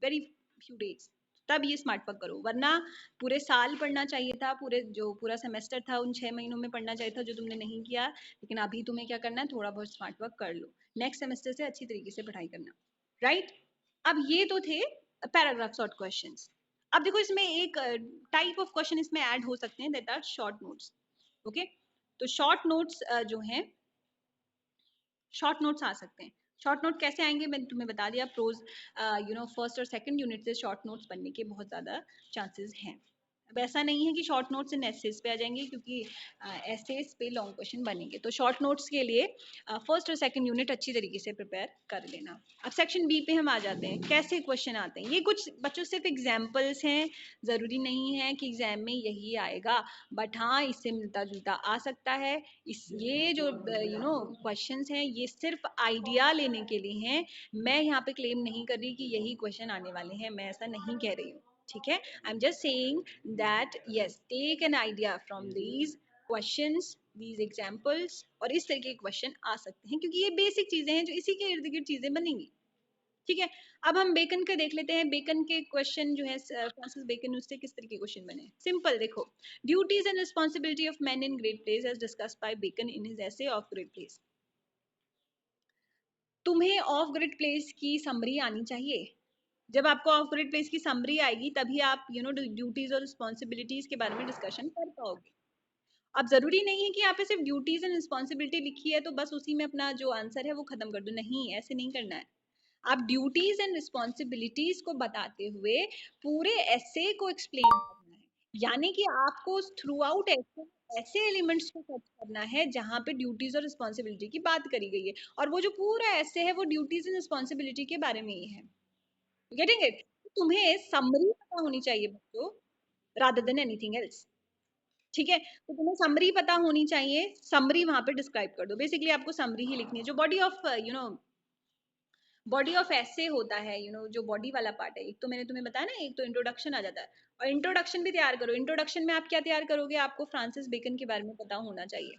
very few days, तब ये स्मार्ट वर्क करो, वरना पूरे साल पढ़ना चाहिए था, पूरे जो पूरा सेमेस्टर था उन 6 महीनों में पढ़ना चाहिए था, जो तुमने नहीं किया। लेकिन अभी तुम्हें क्या करना है, थोड़ा बहुत स्मार्ट वर्क कर लो, नेक्स्ट सेमेस्टर से अच्छी तरीके से पढ़ाई करना, राइट। अब ये तो थे पैराग्राफ शॉर्ट क्वेश्चंस। अब देखो इसमें एक टाइप ऑफ क्वेश्चन इसमें ऐड हो सकते हैं, that are short notes, okay. तो शॉर्ट नोट्स जो हैं, शॉर्ट नोट्स आ सकते हैं। शॉर्ट नोट कैसे आएंगे मैंने तुम्हें बता दिया, प्रोज फर्स्ट और सेकंड यूनिट से शॉर्ट नोट्स बनने के बहुत ज़्यादा चांसेस हैं। अब ऐसा नहीं है कि शॉर्ट नोट्स इन एसेस पे आ जाएंगे, क्योंकि एसेस पे लॉन्ग क्वेश्चन बनेंगे, तो शॉर्ट नोट्स के लिए फर्स्ट और सेकंड यूनिट अच्छी तरीके से प्रिपेयर कर लेना। अब सेक्शन बी पे हम आ जाते हैं, कैसे क्वेश्चन आते हैं। ये कुछ बच्चों सिर्फ एग्जाम्पल्स हैं, ज़रूरी नहीं है कि एग्जाम में यही आएगा, बट हाँ इससे मिलता जुलता आ सकता है। इस ये जो क्वेश्चंस हैं ये सिर्फ आइडिया लेने के लिए हैं, मैं यहाँ पे क्लेम नहीं कर रही कि यही क्वेश्चन आने वाले हैं, मैं ऐसा नहीं कह रही हूँ, ठीक है। I am just saying that yes, take an idea from these questions, these examples, और इस तरीके के क्वेश्चन आ सकते हैं, क्योंकि ये बेसिक चीजें हैं जो इसी के इर्द गिर्द चीजें बनेंगी, ठीक है। अब हम बेकन के देख लेते हैं, बेकन के क्वेश्चन जो है, फ्रांसिस बेकन, उससे किस तरह के क्वेश्चन बने। सिंपल देखो, duties and responsibility of man in great place as discussed by Bacon in his essay of great place. तुम्हें ऑफ ग्रिड प्लेस की समरी आनी चाहिए। जब आपको ऑफ ग्रिड प्लेस की समरी आएगी तभी आप ड्यूटीज और रिस्पॉन्सिबिलिटीज के बारे में डिस्कशन कर पाओगे। अब जरूरी नहीं है कि यहाँ पे सिर्फ ड्यूटीज एंड रिस्पॉन्सिबिलिटी लिखी है तो बस उसी में अपना जो आंसर है वो खत्म कर दो, नहीं, ऐसे नहीं करना है। आप ड्यूटीज एंड रिस्पॉन्सिबिलिटीज को बताते हुए पूरे एसे को एक्सप्लेन करना है, यानी कि आपको थ्रू आउट ऐसे एलिमेंट्स को सर्च करना है जहां पे ड्यूटीज और रिस्पॉन्सिबिलिटी की बात करी गई है, और वो जो पूरा ऐसे है वो ड्यूटीज एंड रिस्पॉन्सिबिलिटी के बारे में ही है। Getting it? तुम्हें समरी पता होनी चाहिए बच्चों, रादर देन एनीथिंग एल्स, ठीक है। तो तुम्हें समरी पता होनी चाहिए, समरी वहां पे डिस्क्राइब कर दो, बेसिकली आपको समरी ही लिखनी है। जो बॉडी ऑफ बॉडी ऑफ ऐसे होता है, जो बॉडी वाला पार्ट है, एक तो मैंने तुम्हें बताया ना, एक तो इंट्रोडक्शन आ जाता है, और इंट्रोडक्शन भी तैयार करो। इंट्रोडक्शन में आप क्या तैयार करोगे, आपको फ्रांसिस बेकन के बारे में पता होना चाहिए,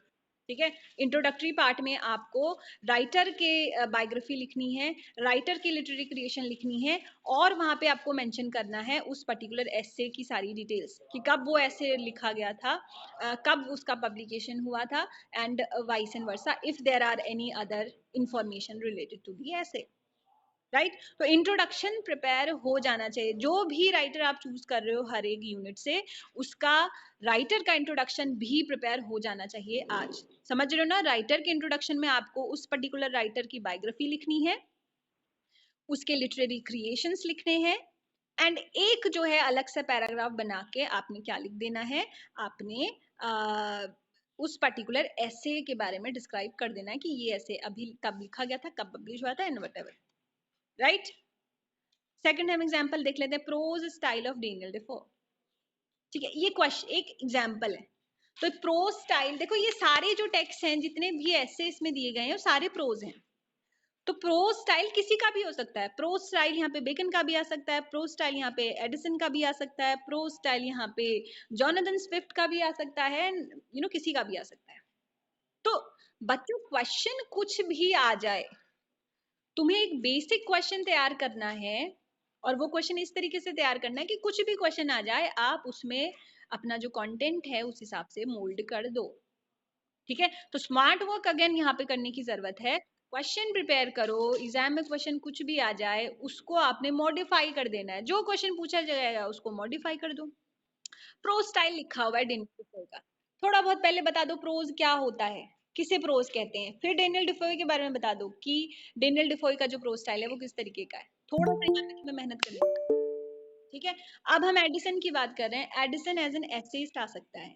ठीक है। इंट्रोडक्टरी पार्ट में आपको राइटर के बायोग्राफी लिखनी है, राइटर की लिटरेरी क्रिएशन लिखनी है, और वहां पे आपको मेंशन करना है उस पर्टिकुलर एसे की सारी डिटेल्स, कि कब वो ऐसे लिखा गया था, कब उसका पब्लिकेशन हुआ था, and vice and versa, if there are any other information related to the ऐसे, राइट। तो इंट्रोडक्शन प्रिपेयर हो जाना चाहिए। जो भी राइटर आप चूज कर रहे हो हर एक यूनिट से, उसका राइटर का इंट्रोडक्शन भी प्रिपेयर हो जाना चाहिए आज। समझ रहे हो ना, राइटर के इंट्रोडक्शन में आपको उस पर्टिकुलर राइटर की बायोग्राफी लिखनी है, उसके लिटरेरी क्रिएशंस लिखने हैं, एंड एक जो है अलग से पैराग्राफ बना के आपने क्या लिख देना है, आपने उस पर्टिकुलर ऐसे के बारे में डिस्क्राइब कर देना है कि ये ऐसे अभी कब लिखा गया था, कब पब्लिश हुआ था, एंड व्हाटएवर, राइट। सेकंड हम एग्जांपल देख लेते हैं, prose style of Daniel Defoe, ठीक है। ये क्वेश्चन एक एग्जांपल है, तो प्रोज स्टाइल, देखो ये सारे जो टेक्स्ट हैं जितने भी ऐसे इसमें दिए गए हैं वो सारे प्रोज हैं। तो प्रोज स्टाइल किसी का भी हो सकता है। प्रोज स्टाइल यहाँ पे बेकन का भी आ सकता है, प्रोज स्टाइल यहाँ पे एडिसन का भी आ सकता है, प्रोज स्टाइल यहाँ पे जॉनथन स्विफ्ट का भी आ सकता है, किसी का भी आ सकता है। तो बच्चों क्वेश्चन कुछ भी आ जाए, तुम्हें एक बेसिक क्वेश्चन तैयार करना है और वो क्वेश्चन इस तरीके से तैयार करना है कि कुछ भी क्वेश्चन आ जाए आप उसमें अपना जो कंटेंट है उस हिसाब से मोल्ड कर दो। ठीक है, तो स्मार्ट वर्क अगेन यहाँ पे करने की जरूरत है। क्वेश्चन प्रिपेयर करो, एग्जाम में क्वेश्चन कुछ भी आ जाए उसको आपने मॉडिफाई कर देना है, जो क्वेश्चन पूछा जाएगा उसको मॉडिफाई कर दो। प्रोज स्टाइल लिखा हुआ है डेनियल डिफोए का, थोड़ा बहुत पहले बता दो प्रोज क्या होता है, किसे प्रोज कहते हैं, फिर डेनियल डिफोए के बारे में बता दो कि डेनियल डिफोए का जो प्रोज स्टाइल है वो किस तरीके का है, थोड़ा सा यहाँ पे तुम्हें मेहनत करनी है। ठीक है, अब हम एडिसन की बात कर रहे हैं। एडिसन एज एन एसेइस्ट आ सकता है।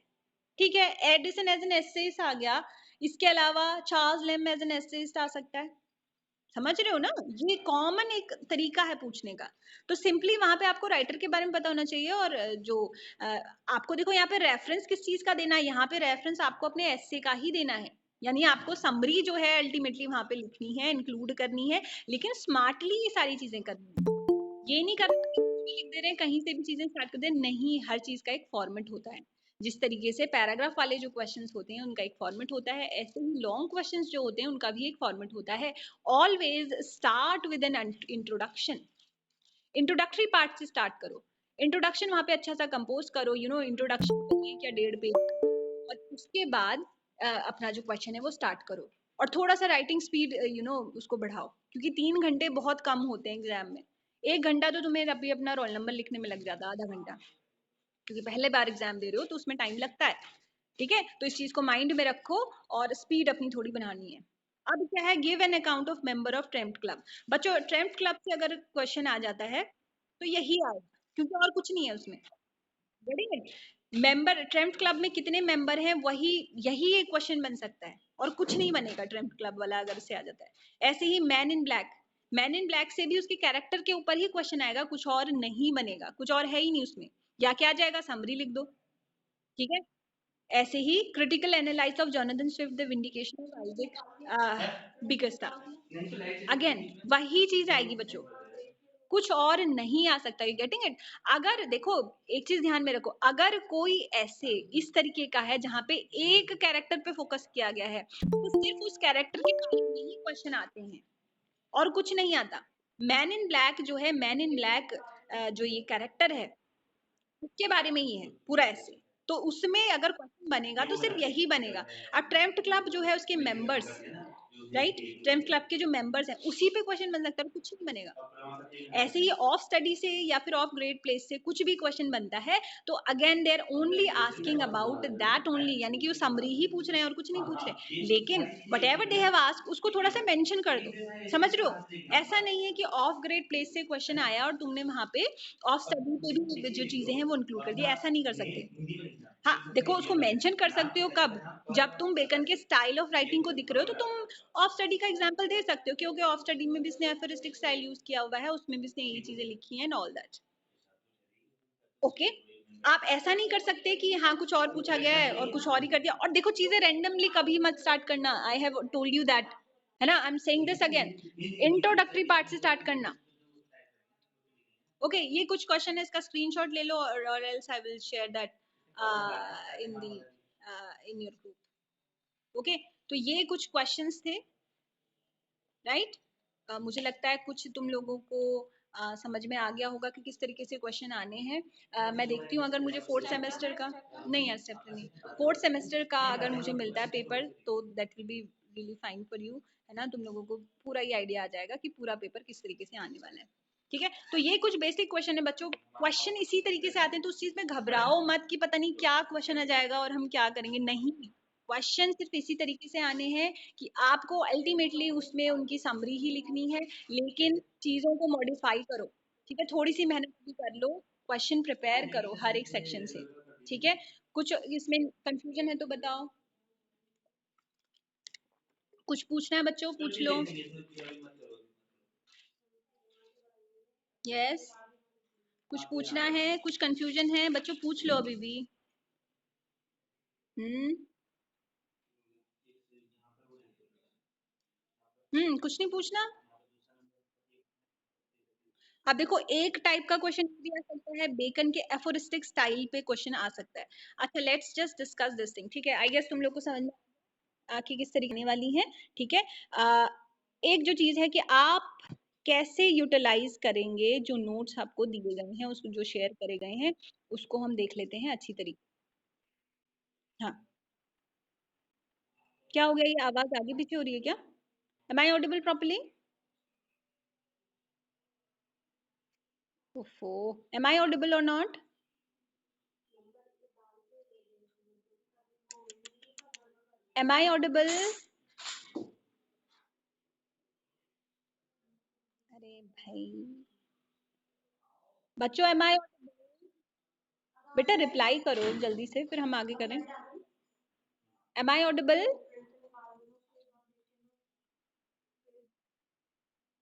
ठीक है, एडिसन एज एन एसेइस्ट आ गया। इसके अलावा Charles Lamb as an essayist आ सकता है। समझ रहे हो ना, ये कॉमन एक तरीका है पूछने का। तो सिंपली वहां पे आपको राइटर के बारे में पता होना चाहिए और जो आपको देखो यहाँ पे रेफरेंस किस चीज का देना है, यहाँ पे रेफरेंस आपको अपने एस्से का ही देना है, यानी आपको समरी जो है अल्टीमेटली वहां पे लिखनी है, इंक्लूड करनी है, लेकिन स्मार्टली ये सारी चीजें करनी है। ये नहीं करना कि कुछ भी लिख दे रहे हैं कहीं से भी चीजें स्टार्ट कर दे, नहीं, हर चीज का एक फॉर्मेट होता है। जिस तरीके से पैराग्राफ वाले जो क्वेश्चंस होते हैं उनका एक फॉर्मेट होता है, ऐसे ही लॉन्ग क्वेश्चंस जो होते हैं उनका भी एक फॉर्मेट होता है। Always start with an introduction, introductory part से स्टार्ट करो। इंट्रोडक्शन वहां पे अच्छा सा कंपोज करो, इंट्रोडक्शन एक या 1.5 पेज, और उसके बाद अपना जो क्वेश्चन है वो स्टार्ट करो। और थोड़ा सा राइटिंग स्पीड उसको बढ़ाओ, क्योंकि 3 घंटे बहुत कम होते हैं एग्जाम में। 1 घंटा तो तुम्हें अभी अपना रोल नंबर लिखने में लग जाता है, आधा घंटा, क्योंकि पहले बार एग्जाम दे रहे हो तो उसमें टाइम लगता है। ठीक है, तो इस चीज को माइंड में रखो और स्पीड अपनी थोड़ी बनानी है। अब क्या है, give an account of member of Trumpet Club. बच्चों ट्रेम्प्ट क्लब से अगर क्वेश्चन आ जाता है तो यही आएगा, क्योंकि और कुछ नहीं है उसमें। मेंबर ट्रेम्प्ट क्लब में कितने मेंबर हैं, वही यही एक क्वेश्चन बन सकता है, और कुछ नहीं बनेगा ट्रेम्प्ट क्लब वाला अगर से आ जाता है। ऐसे ही man in black, man in black से भी उसके कैरेक्टर के ऊपर ही क्वेश्चन आएगा, कुछ और नहीं बनेगा, कुछ और है ही नहीं उसमें, या क्या आ जाएगा, समरी लिख दो। ठीक है, ऐसे ही critical analysis of Jonathan Swift the vindication of Isaac Bickerstaff, again वही चीज आएगी बच्चों, कुछ और नहीं आ सकता। You getting it? अगर देखो एक चीज ध्यान में रखो, अगर कोई ऐसे इस तरीके का है जहां पे एक कैरेक्टर पे फोकस किया गया है तो सिर्फ उस कैरेक्टर के बारे में ही क्वेश्चन आते हैं और कुछ नहीं आता। मैन इन ब्लैक जो है, मैन इन ब्लैक जो ये कैरेक्टर है उसके बारे में ही है पूरा ऐसे, तो उसमें अगर क्वेश्चन बनेगा तो सिर्फ यही बनेगा। अब ट्रेम्प्ट क्लब जो है उसके मेंबर्स, राइट, ट्रेम्प्ट क्लब के जो मेंबर्स हैं उसी पे क्वेश्चन बन सकता है, कुछ नहीं बनेगा। ऐसे ही ऑफ स्टडी से या फिर ऑफ ग्रेड प्लेस से कुछ भी क्वेश्चन बनता है तो again they are only asking about that only, यानी कि वो समरी ही पूछ रहे हैं और कुछ नहीं पूछ रहे, लेकिन what ever they have asked उसको थोड़ा सा मेंशन कर दो। समझ रहे हो, ऐसा नहीं है कि ऑफ ग्रेड प्लेस से क्वेश्चन आया और तुमने वहां पे ऑफ स्टडी पे भी जो चीजें हैं वो इंक्लूड कर दी, ऐसा नहीं कर सकते। हाँ देखो, उसको मेंशन कर सकते हो कब, जब तुम बेकन के स्टाइल ऑफ राइटिंग को दिख रहे हो तो तुम ऑफ स्टडी का एग्जांपल दे सकते हो, क्योंकि ऑफ स्टडी में भी इसने एफोरिस्टिक स्टाइल यूज किया हुआ है, उसमें भी इसने यही चीजें लिखी हैं एंड ऑल दैट। ओके, आप ऐसा नहीं कर सकते कि हाँ कुछ और पूछा गया है और कुछ और ही कर दिया। और देखो चीजें रैंडमली कभी मत स्टार्ट करना, I have told you that, है ना, I am saying this again, introductory part से स्टार्ट करना। ओके, ये कुछ क्वेश्चन है, इसका स्क्रीनशॉट ले लो और else I will share that in the in your group. Okay, तो ये कुछ क्वेश्चंस थे, राइट। मुझे लगता है कुछ तुम लोगों को समझ में आ गया होगा कि किस तरीके से क्वेश्चन आने हैं। मैं देखती हूँ अगर मुझे फोर्थ सेमेस्टर का, नहीं यार सेमेस्टर नहीं, फोर्थ सेमेस्टर का अगर मुझे मिलता है पेपर तो that will be really fine for you, है ना, तुम लोगों को पूरा ही आइडिया आ जाएगा कि पूरा पेपर किस तरीके से आने वाला है। ठीक है, तो ये कुछ बेसिक क्वेश्चन है बच्चों, क्वेश्चन इसी तरीके से आते हैं तो उस चीज में घबराओ मत कि पता नहीं क्या क्वेश्चन आ जाएगा और हम क्या करेंगे, नहीं, क्वेश्चन सिर्फ इसी तरीके से आने हैं कि आपको अल्टीमेटली उसमें उनकी समरी ही लिखनी है, लेकिन चीजों को मॉडिफाई करो। ठीक है, थोड़ी सी मेहनत भी कर लो, क्वेश्चन प्रिपेयर करो हर एक सेक्शन से। ठीक है, कुछ इसमें कंफ्यूजन है तो बताओ, कुछ पूछना है बच्चों पूछ लो। यस, कुछ पूछना है, कुछ कंफ्यूजन है बच्चों, पूछ लो अभी भी। कुछ नहीं पूछना। अब देखो एक टाइप का क्वेश्चन भी आ सकता है, बेकन के एफोरिस्टिक स्टाइल पे क्वेश्चन आ सकता है। अच्छा let's just discuss this thing, ठीक है। आई गेस तुम लोग को समझ में आके किस तरीके वाली है, ठीक है। एक जो चीज है कि आप कैसे यूटिलाइज करेंगे जो नोट्स आपको दिए गए हैं, उसको जो शेयर करे गए हैं, उसको हम देख लेते हैं अच्छी तरीके। हाँ, क्या हो गया, ये आवाज आगे पीछे हो रही है क्या? Am I audible properly? ओफो, एम आई ऑडिबल और नॉट? Am I audible? अरे भाई बच्चों, एम आई? बेटा रिप्लाई करो जल्दी से, फिर हम आगे करें। Am I audible?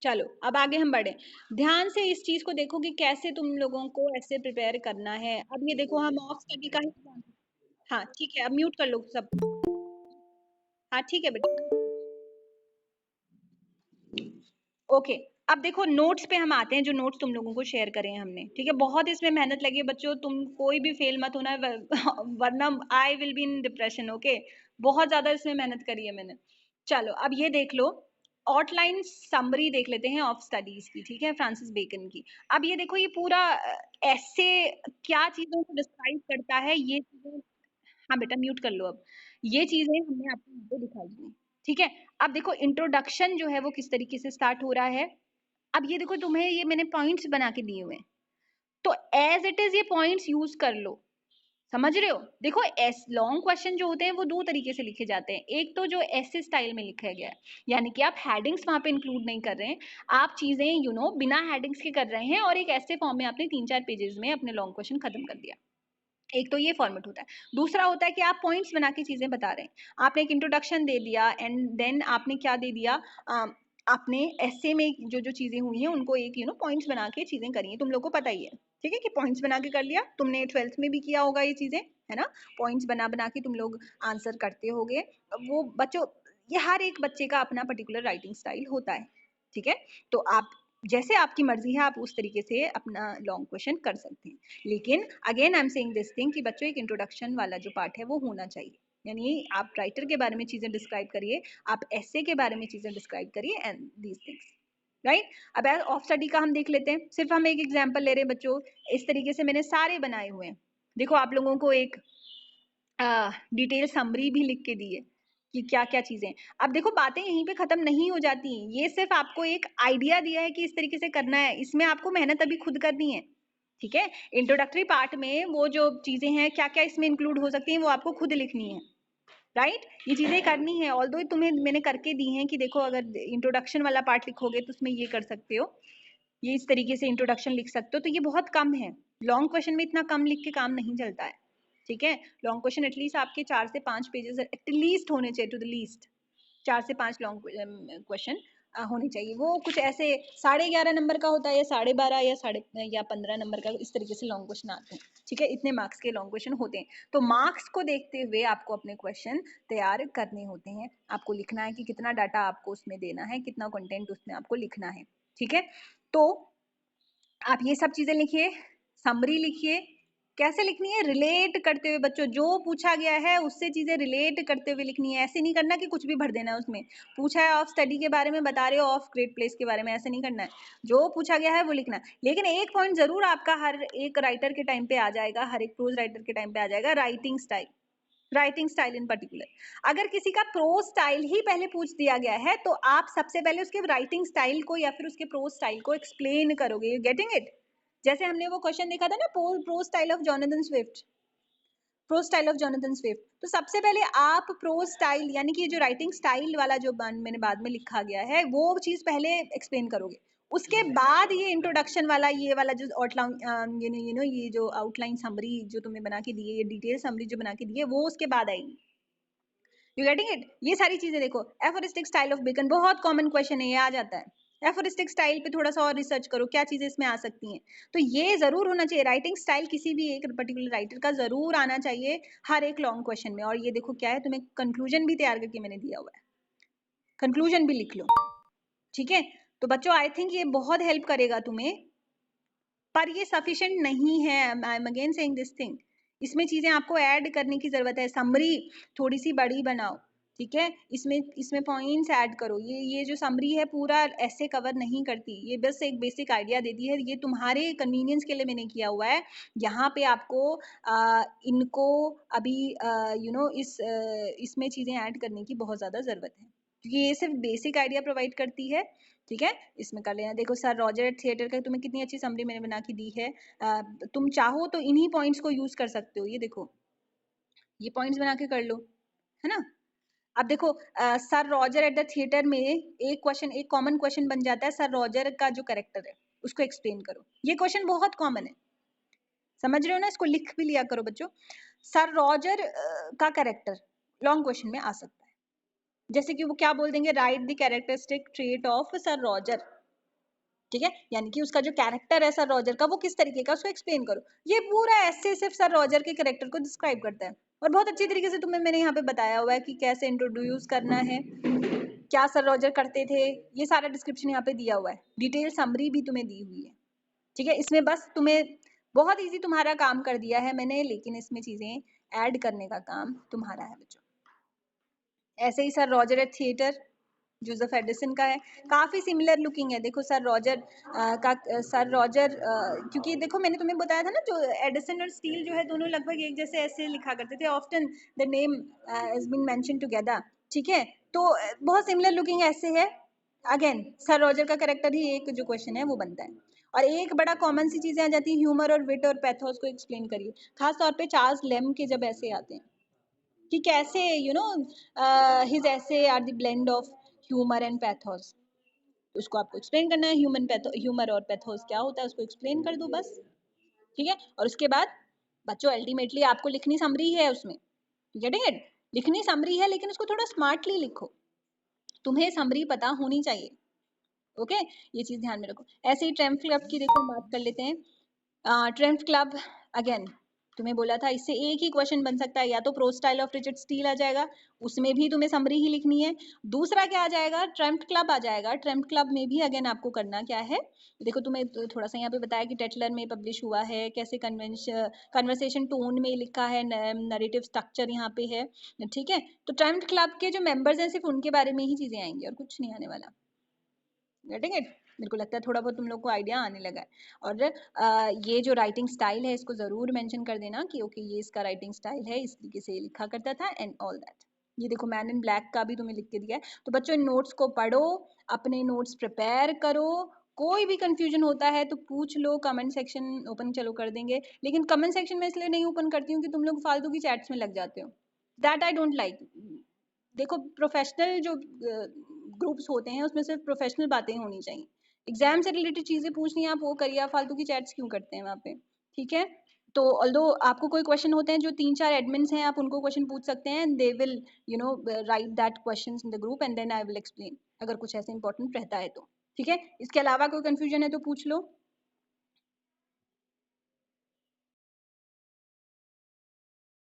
चलो अब आगे हम बढ़े। ध्यान से इस चीज को देखो कि कैसे तुम लोगों को ऐसे प्रिपेयर करना है। अब ये देखो हम ऑफ स्टडी का ही। हाँ ठीक है, अब म्यूट कर लो सब। हाँ ठीक है बेटा। ओके, अब देखो नोट्स पे हम आते हैं, जो नोट्स तुम लोगों को शेयर करे हैं हमने, ठीक है। बहुत इसमें मेहनत लगी है बच्चों, तुम कोई भी फेल मत होना वरना I will be in depression. Okay, बहुत ज्यादा इसमें मेहनत करी है मैंने। चलो अब ये देख लो, आउटलाइन समरी देख लेते हैं ऑफ स्टडीज की, ठीक है, फ्रांसिस बेकन की। अब ये देखो ये पूरा ऐसे क्या चीजों को डिस्क्राइब करता है, ये चीजें। हाँ बेटा म्यूट कर लो अब। ये चीजें हमने आपको यहाँ पे दिखाई दी, ठीक है। अब देखो इंट्रोडक्शन जो है वो किस तरीके से स्टार्ट हो रहा है। अब ये देखो तुम्हें ये मैंने पॉइंट्स बना के दिए हुए हैं, तो एज इट इज ये पॉइंट्स यूज कर लो। समझ रहे हो? देखो एस लॉन्ग क्वेश्चन जो होते हैं वो दो तरीके से लिखे जाते हैं। एक तो जो ऐसे स्टाइल में लिखा गया है, यानी कि आप हेडिंग्स वहां पे इंक्लूड नहीं कर रहे हैं, आप चीजें बिना हेडिंग्स के कर रहे हैं, और एक ऐसे फॉर्म में आपने 3-4 पेजेस में अपने लॉन्ग क्वेश्चन खत्म कर दिया। एक तो ये फॉर्मेट होता है। दूसरा होता है कि आप पॉइंट्स बना के चीजें बता रहे हैं। आपने एक इंट्रोडक्शन दे दिया एंड देन आपने क्या दे दिया, आपने ऐसे में जो जो चीजें हुई हैं उनको एक पॉइंट्स बना के चीजें करी हैं। तुम लोग को पता ही है, ठीक है, कि पॉइंट्स बना के कर लिया। तुमने 12th में भी किया होगा ये चीजें, है ना। पॉइंट्स बना बना के तुम लोग आंसर करते होगे। वो बच्चों, ये हर एक बच्चे का अपना पर्टिकुलर राइटिंग स्टाइल होता है, ठीक है। तो आप जैसे आपकी मर्जी है आप उस तरीके से अपना लॉन्ग क्वेश्चन कर सकते हैं। लेकिन again I am saying this thing कि बच्चों एक इंट्रोडक्शन वाला जो पार्ट है वो होना चाहिए। यानी आप राइटर के बारे में चीजें डिस्क्राइब करिए, आप ऐसे के बारे में चीजें डिस्क्राइब करिए एंड दीज थिंग्स, राइट। अब ऑफ स्टडी का हम देख लेते हैं। सिर्फ हम एक एग्जाम्पल ले रहे हैं बच्चों, इस तरीके से मैंने सारे बनाए हुए हैं। देखो आप लोगों को एक डिटेल समरी भी लिख के दी है कि क्या क्या चीजें। अब देखो बातें यहीं पे खत्म नहीं हो जाती, ये सिर्फ आपको एक आइडिया दिया है कि इस तरीके से करना है, इसमें आपको मेहनत अभी खुद करनी है, ठीक है। इंट्रोडक्टरी पार्ट में वो जो चीजें हैं क्या क्या इसमें इंक्लूड हो सकती हैं वो आपको खुद लिखनी है, राइट। ये चीजें करनी है। ऑल्दो तुम्हें मैंने करके दी हैं कि देखो अगर इंट्रोडक्शन वाला पार्ट लिखोगे तो उसमें ये कर सकते हो, ये इस तरीके से इंट्रोडक्शन लिख सकते हो, तो ये बहुत कम है। लॉन्ग क्वेश्चन में इतना कम लिख के काम नहीं चलता है, ठीक है। लॉन्ग क्वेश्चन एटलीस्ट आपके 4 से 5 पेजेस एटलीस्ट होने चाहिए, टू द लीस्ट 4 से 5 लॉन्ग क्वेश्चन होने चाहिए। वो कुछ ऐसे 11.5 नंबर का होता है, या 12.5 या 15 नंबर का, इस तरीके से लॉन्ग क्वेश्चन आते हैं, ठीक है। इतने मार्क्स के लॉन्ग क्वेश्चन होते हैं। तो मार्क्स को देखते हुए आपको अपने क्वेश्चन तैयार करने होते हैं। आपको लिखना है कि कितना डाटा आपको उसमें देना है, कितना कंटेंट उसमें आपको लिखना है, ठीक है। तो आप ये सब चीजें लिखिए, समरी लिखिए। कैसे लिखनी है? रिलेट करते हुए बच्चों, जो पूछा गया है उससे चीजें रिलेट करते हुए लिखनी है। ऐसे नहीं करना कि कुछ भी भर देना है उसमें। पूछा है ऑफ स्टडी के बारे में, बता रहे हो ऑफ ग्रेट प्लेस के बारे में, ऐसे नहीं करना है। जो पूछा गया है वो लिखना है। लेकिन एक पॉइंट जरूर आपका हर एक राइटर के टाइम पे आ जाएगा, हर एक प्रोज राइटर के टाइम पे आ जाएगा, writing style. Writing style in particular, अगर किसी का प्रोज स्टाइल ही पहले पूछ दिया गया है तो आप सबसे पहले उसके राइटिंग स्टाइल को या फिर उसके प्रोज स्टाइल को एक्सप्लेन करोगे। You getting it? जैसे हमने वो क्वेश्चन देखा था ना, prose style of Jonathan Swift, prose style of Jonathan Swift. तो सबसे पहले आप प्रोज स्टाइल यानी कि जो राइटिंग स्टाइल वाला जो मैंने बाद में लिखा गया है वो चीज पहले एक्सप्लेन करोगे। उसके बाद ये इंट्रोडक्शन वाला, ये वाला जो आउटलाइन ये जो आउटलाइन समरी जो तुम्हें बना के दी है, ये डिटेल समरी जो बना के दी है, वो उसके बाद आएगी। You getting it? ये सारी चीजें देखो, एफोरिस्टिक स्टाइल ऑफ बेकन बहुत कॉमन क्वेश्चन है, ये आ जाता है। एफोरिस्टिक स्टाइल पे थोड़ा सा और रिसर्च करो, क्या चीजें इसमें आ सकती हैं। तो ये जरूर होना चाहिए, राइटिंग स्टाइल किसी भी एक पर्टिकुलर राइटर का जरूर आना चाहिए हर एक लॉन्ग क्वेश्चन में। और ये देखो क्या है, तुम्हें कंक्लूजन भी तैयार करके मैंने दिया हुआ है, कंक्लूजन भी लिख लो, ठीक है। तो बच्चों आई थिंक ये बहुत हेल्प करेगा तुम्हें, पर ये सफिशिएंट नहीं है। I M again saying this thing, इसमें चीजें आपको ऐड करने की जरूरत है। समरी थोड़ी सी बड़ी बनाओ, ठीक है, इसमें इसमें पॉइंट्स ऐड करो। ये जो समरी है पूरा ऐसे कवर नहीं करती, ये बस एक बेसिक आइडिया देती है। ये तुम्हारे कन्वीनियंस के लिए मैंने किया हुआ है। यहाँ पे आपको इनको अभी इसमें चीजें ऐड करने की बहुत ज्यादा जरूरत है, क्योंकि ये सिर्फ बेसिक आइडिया प्रोवाइड करती है, ठीक है। इसमें कर लेना। देखो सर रॉजर थिएटर का तुम्हें कितनी अच्छी समरी मैंने बना के दी है। तुम चाहो तो इन्हीं पॉइंट्स को यूज कर सकते हो। ये देखो, ये पॉइंट्स बना के कर लो, है ना। अब देखो sir Roger at the theatre में एक क्वेश्चन, एक कॉमन क्वेश्चन बन जाता है, सर रॉजर का जो कैरेक्टर है उसको एक्सप्लेन करो। ये क्वेश्चन बहुत कॉमन है, समझ रहे हो ना, इसको लिख भी लिया करो बच्चों। सर रॉजर का कैरेक्टर लॉन्ग क्वेश्चन में आ सकता है, जैसे कि वो क्या बोल देंगे, right the characteristic trait of sir Roger, ठीक है, यानी कि उसका जो कैरेक्टर है सर रॉजर का वो किस तरीके का, उसको एक्सप्लेन करो। ये पूरा ऐसे सिर्फ सर रॉजर के कैरेक्टर को डिस्क्राइब करता है, और बहुत अच्छी तरीके से तुम्हें मैंने यहाँ पे बताया हुआ है कि कैसे इंट्रोड्यूस करना है, क्या सर रॉजर करते थे, ये सारा डिस्क्रिप्शन यहाँ पे दिया हुआ है। डिटेल समरी भी तुम्हें दी हुई है, ठीक है। इसमें बस तुम्हें बहुत इजी तुम्हारा काम कर दिया है मैंने, लेकिन इसमें चीजें ऐड करने का काम तुम्हारा है बच्चों। ऐसे ही Sir Roger at theatre Joseph Addison का है, काफी सिमिलर लुकिंग है। देखो सर रॉजर सर रॉजर क्योंकि देखो मैंने तुम्हें बताया था ना, जो एडिसन और स्टील जो है दोनों लगभग एक जैसे ऐसे लिखा करते थे, often the name has been mention together, ठीक है। तो बहुत सिमिलर लुकिंग ऐसे है। अगेन सर रॉजर का कैरेक्टर ही एक जो क्वेश्चन है वो बनता है। और एक बड़ा कॉमन सी चीजें आ जाती है, ह्यूमर और विट और पैथोस को एक्सप्लेन करिए, खास तौर पे चार्ल्स लेम के जब ऐसे आते हैं कि कैसे his essay are the blend of humour and pathos, उसको आपको एक्सप्लेन करना है। ह्यूमर और पैथोस क्या होता है उसको एक्सप्लेन कर दो बस, ठीक है। और उसके बाद बच्चों अल्टीमेटली आपको लिखनी समरी है उसमें, गेटिंग इट, लिखनी समरी है, लेकिन उसको थोड़ा स्मार्टली लिखो, तुम्हें समरी पता होनी चाहिए, ओके। ये चीज ध्यान में रखो। ऐसे ही ट्रेम्फ क्लब की देखो बात कर लेते हैं। ट्रेम्फ क्लब अगेन तुम्हें बोला था इससे एक ही क्वेश्चन बन सकता है, या तो prose style of Richard Steele आ जाएगा, उसमें भी तुम्हें समरी ही लिखनी है। दूसरा क्या आ जाएगा, ट्रेम्प क्लब आ जाएगा। ट्रेम्प क्लब में भी अगेन आपको करना क्या है, देखो तुम्हें थोड़ा सा यहाँ पे बताया कि टेटलर में पब्लिश हुआ है, कैसे कन्वर्सेशन टोन में लिखा है, नरेटिव स्ट्रक्चर यहाँ पे है, ठीक है। तो ट्रेम्प क्लब के जो मेंबर्स हैं सिर्फ उनके बारे में ही चीजें आएंगी और कुछ नहीं आने वाला, गेटिंग इट। मेरे को लगता है थोड़ा बहुत तुम लोग को आइडिया आने लगा है। और ये जो राइटिंग स्टाइल है इसको जरूर मेंशन कर देना कि ओके ये इसका राइटिंग स्टाइल है, इस तरीके से ये लिखा करता था एंड ऑल दैट। ये देखो मैन इन ब्लैक का भी तुम्हें लिख के दिया है। तो बच्चों इन नोट्स को पढ़ो, अपने नोट्स प्रिपेयर करो, कोई भी कंफ्यूजन होता है तो पूछ लो, कमेंट सेक्शन ओपन चलो कर देंगे। लेकिन कमेंट सेक्शन में इसलिए नहीं ओपन करती हूँ कि तुम लोग फालतू की चैट्स में लग जाते हो, दैट आई डोंट लाइक। देखो प्रोफेशनल जो ग्रुप्स होते हैं उसमें सिर्फ प्रोफेशनल बातें होनी चाहिए, एग्जाम से रिलेटेड चीजें पूछनी है आप वो करिए, आप फालतू की चैट्स क्यों करते हैं वहाँ पे, ठीक है। तो ऑल्दो आपको कोई क्वेश्चन होते हैं जो 3-4 एडमिन्स हैं, आप उनको क्वेश्चन पूछ सकते हैं, they will write that questions in the group and then I will explain, अगर कुछ ऐसे इंपॉर्टेंट रहता है तो, ठीक है। इसके अलावा कोई कंफ्यूजन है तो पूछ लो।